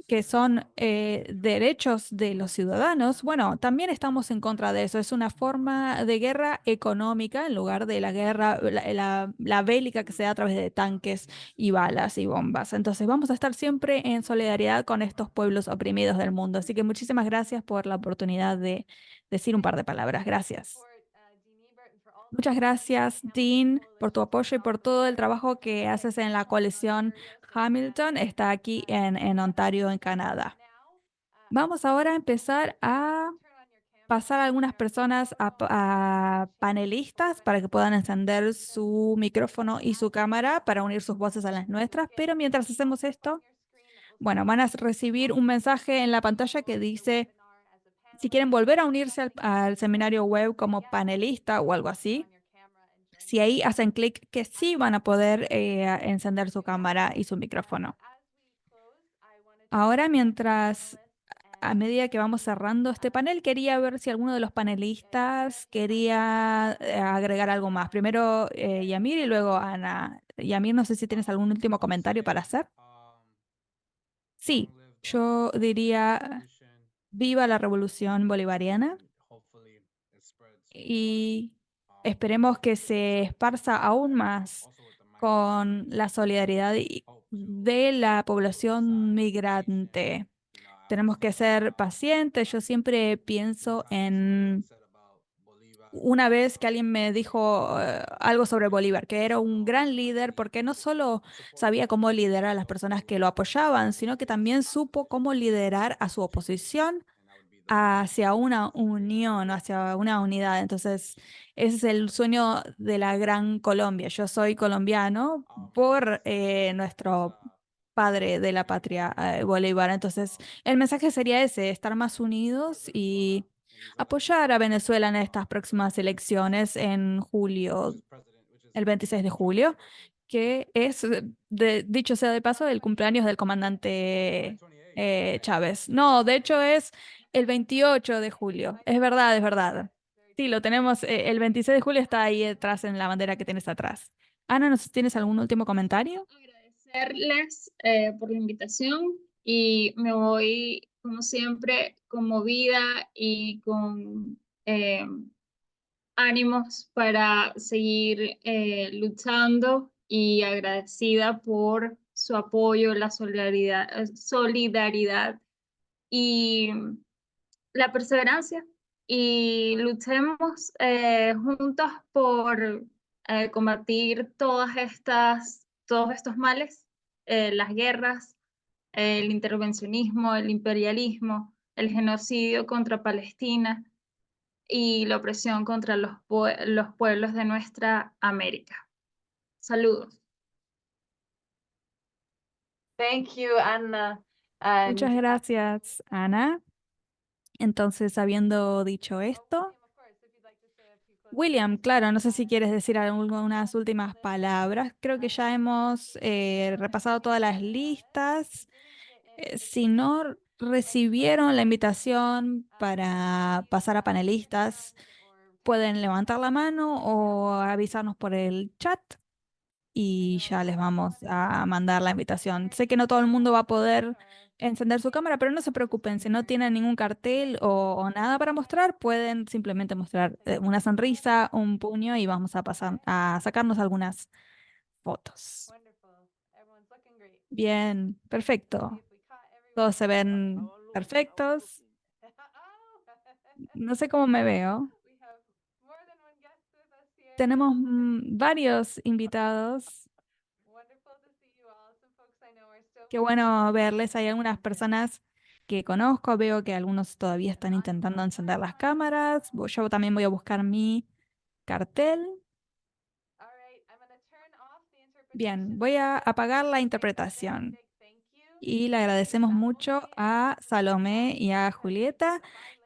que son derechos de los ciudadanos. Bueno, también estamos en contra de eso. Es una forma de guerra económica en lugar de la guerra, la bélica que se da a través de tanques y balas y bombas. Entonces vamos a estar siempre en solidaridad con estos pueblos oprimidos del mundo. Así que muchísimas gracias por la oportunidad de decir un par de palabras. Gracias. Muchas gracias, Dean, por tu apoyo y por todo el trabajo que haces en la coalición Hamilton. Está aquí en Ontario, en Canadá. Vamos ahora a empezar a pasar a algunas personas a panelistas para que puedan encender su micrófono y su cámara para unir sus voces a las nuestras. Pero mientras hacemos esto, bueno, van a recibir un mensaje en la pantalla que dice si quieren volver a unirse al seminario web como panelista o algo así. Si ahí hacen clic, que sí van a poder encender su cámara y su micrófono. Ahora, a medida que vamos cerrando este panel, quería ver si alguno de los panelistas quería agregar algo más. Primero Yamir y luego Ana. Yamir, no sé si tienes algún último comentario para hacer. Sí, yo diría viva la revolución bolivariana y esperemos que se esparza aún más con la solidaridad de la población migrante. Tenemos que ser pacientes. Yo siempre pienso en una vez que alguien me dijo algo sobre Bolívar, que era un gran líder porque no solo sabía cómo liderar a las personas que lo apoyaban, sino que también supo cómo liderar a su oposición hacia una unión, hacia una unidad. Entonces, ese es el sueño de la gran Colombia. Yo soy colombiano por nuestro padre de la patria, Bolívar. Entonces, el mensaje sería ese, estar más unidos y apoyar a Venezuela en estas próximas elecciones en julio, el 26 de julio, que es, dicho sea de paso, el cumpleaños del comandante Chávez. No, de hecho es el 28 de julio. Es verdad, es verdad. Sí, lo tenemos. El 26 de julio está ahí atrás en la bandera que tienes atrás. Ana, ¿tienes algún último comentario? Agradecerles por la invitación y me voy, como siempre, conmovida y con ánimos para seguir luchando y agradecida por su apoyo, la solidaridad y la perseverancia. Y luchemos juntos por combatir todos estos males, las guerras, el intervencionismo, el imperialismo, el genocidio contra Palestina y la opresión contra los pueblos de nuestra América. Saludos. Thank you, Anna. And Muchas gracias, Ana. Entonces, habiendo dicho esto, William, claro, no sé si quieres decir algunas últimas palabras. Creo que ya hemos repasado todas las listas. Si no recibieron la invitación para pasar a panelistas, pueden levantar la mano o avisarnos por el chat y ya les vamos a mandar la invitación. Sé que no todo el mundo va a poder encender su cámara, pero no se preocupen, si no tienen ningún cartel o nada para mostrar, pueden simplemente mostrar una sonrisa, un puño y vamos a pasar a sacarnos algunas fotos. wonderful. Everyone's looking great. Bien, perfecto. Todos se ven perfectos. No sé cómo me veo. We have more than one guest with us here. Tenemos varios invitados. Wonderful to see you all. Some folks I know are still Qué bueno verles. Hay algunas personas que conozco. Veo que algunos todavía están intentando encender las cámaras. Yo también voy a buscar mi cartel. All right, I'm gonna turn off the Bien, interpretation. voy a apagar la interpretación. Big thank you. Y le agradecemos mucho a Salomé y a Julieta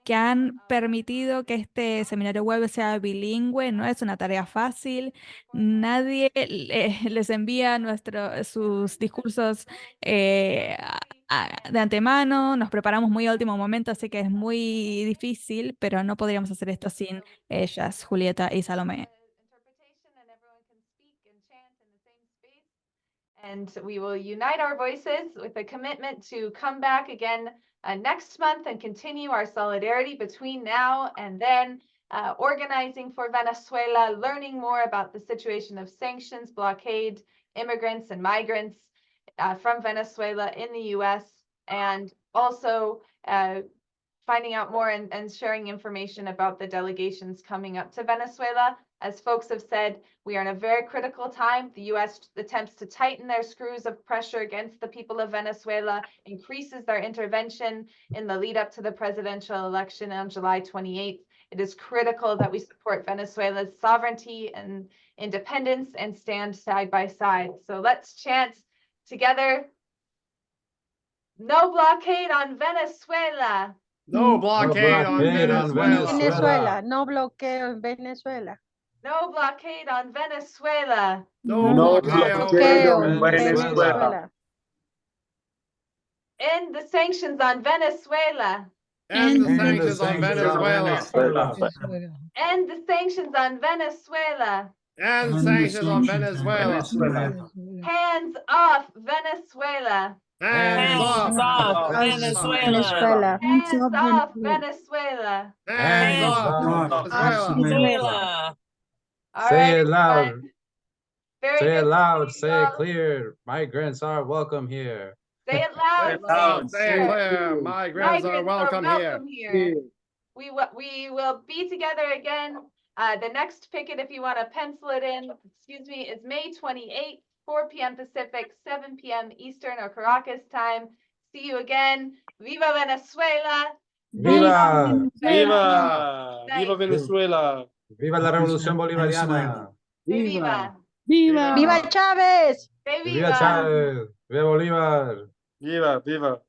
que han permitido que este seminario web sea bilingüe. No es una tarea fácil. Nadie les envía sus discursos de antemano. Nos preparamos muy a último momento, así que es muy difícil, pero no podríamos hacer esto sin ellas, Julieta y Salomé. Interpretation and everyone can speak and chant in the same space. And we will unite our voices with a commitment to come back again next month and continue our solidarity between now and then, organizing for Venezuela, learning more about the situation of sanctions, blockade, immigrants and migrants from Venezuela in the US, and also finding out more and sharing information about the delegations coming up to Venezuela. As folks have said, we are in a very critical time. The US attempts to tighten their screws of pressure against the people of Venezuela, increases their intervention in the lead up to the presidential election on July 28th. It is critical that we support Venezuela's sovereignty and independence and stand side by side. So let's chant together, no blockade on Venezuela. No blockade on Venezuela. Venezuela, no bloqueo en Venezuela. No blockade on Venezuela. No blockade on Venezuela. End the sanctions on Venezuela. End the sanctions on Venezuela. End the sanctions on Venezuela. End sanctions on Venezuela. Hands off Venezuela. Hands off Venezuela. Hands off Venezuela. Hands off Venezuela. All Say right, it loud. everyone. Very Say good it to loud. see Say you it all. clear. Migrants are welcome here. Say it loud. Say it clear. Migrants are welcome here. We will be together again. The next picket, if you want to pencil it in, excuse me, is May 28th, 4 p.m. Pacific, 7 p.m. Eastern or Caracas time. See you again. Viva Venezuela. Viva! Viva! Nice. Viva Venezuela! Viva la revolución bolivariana. Say viva. ¡Viva Chávez! Say Viva Chávez. Viva Bolívar. Viva, viva.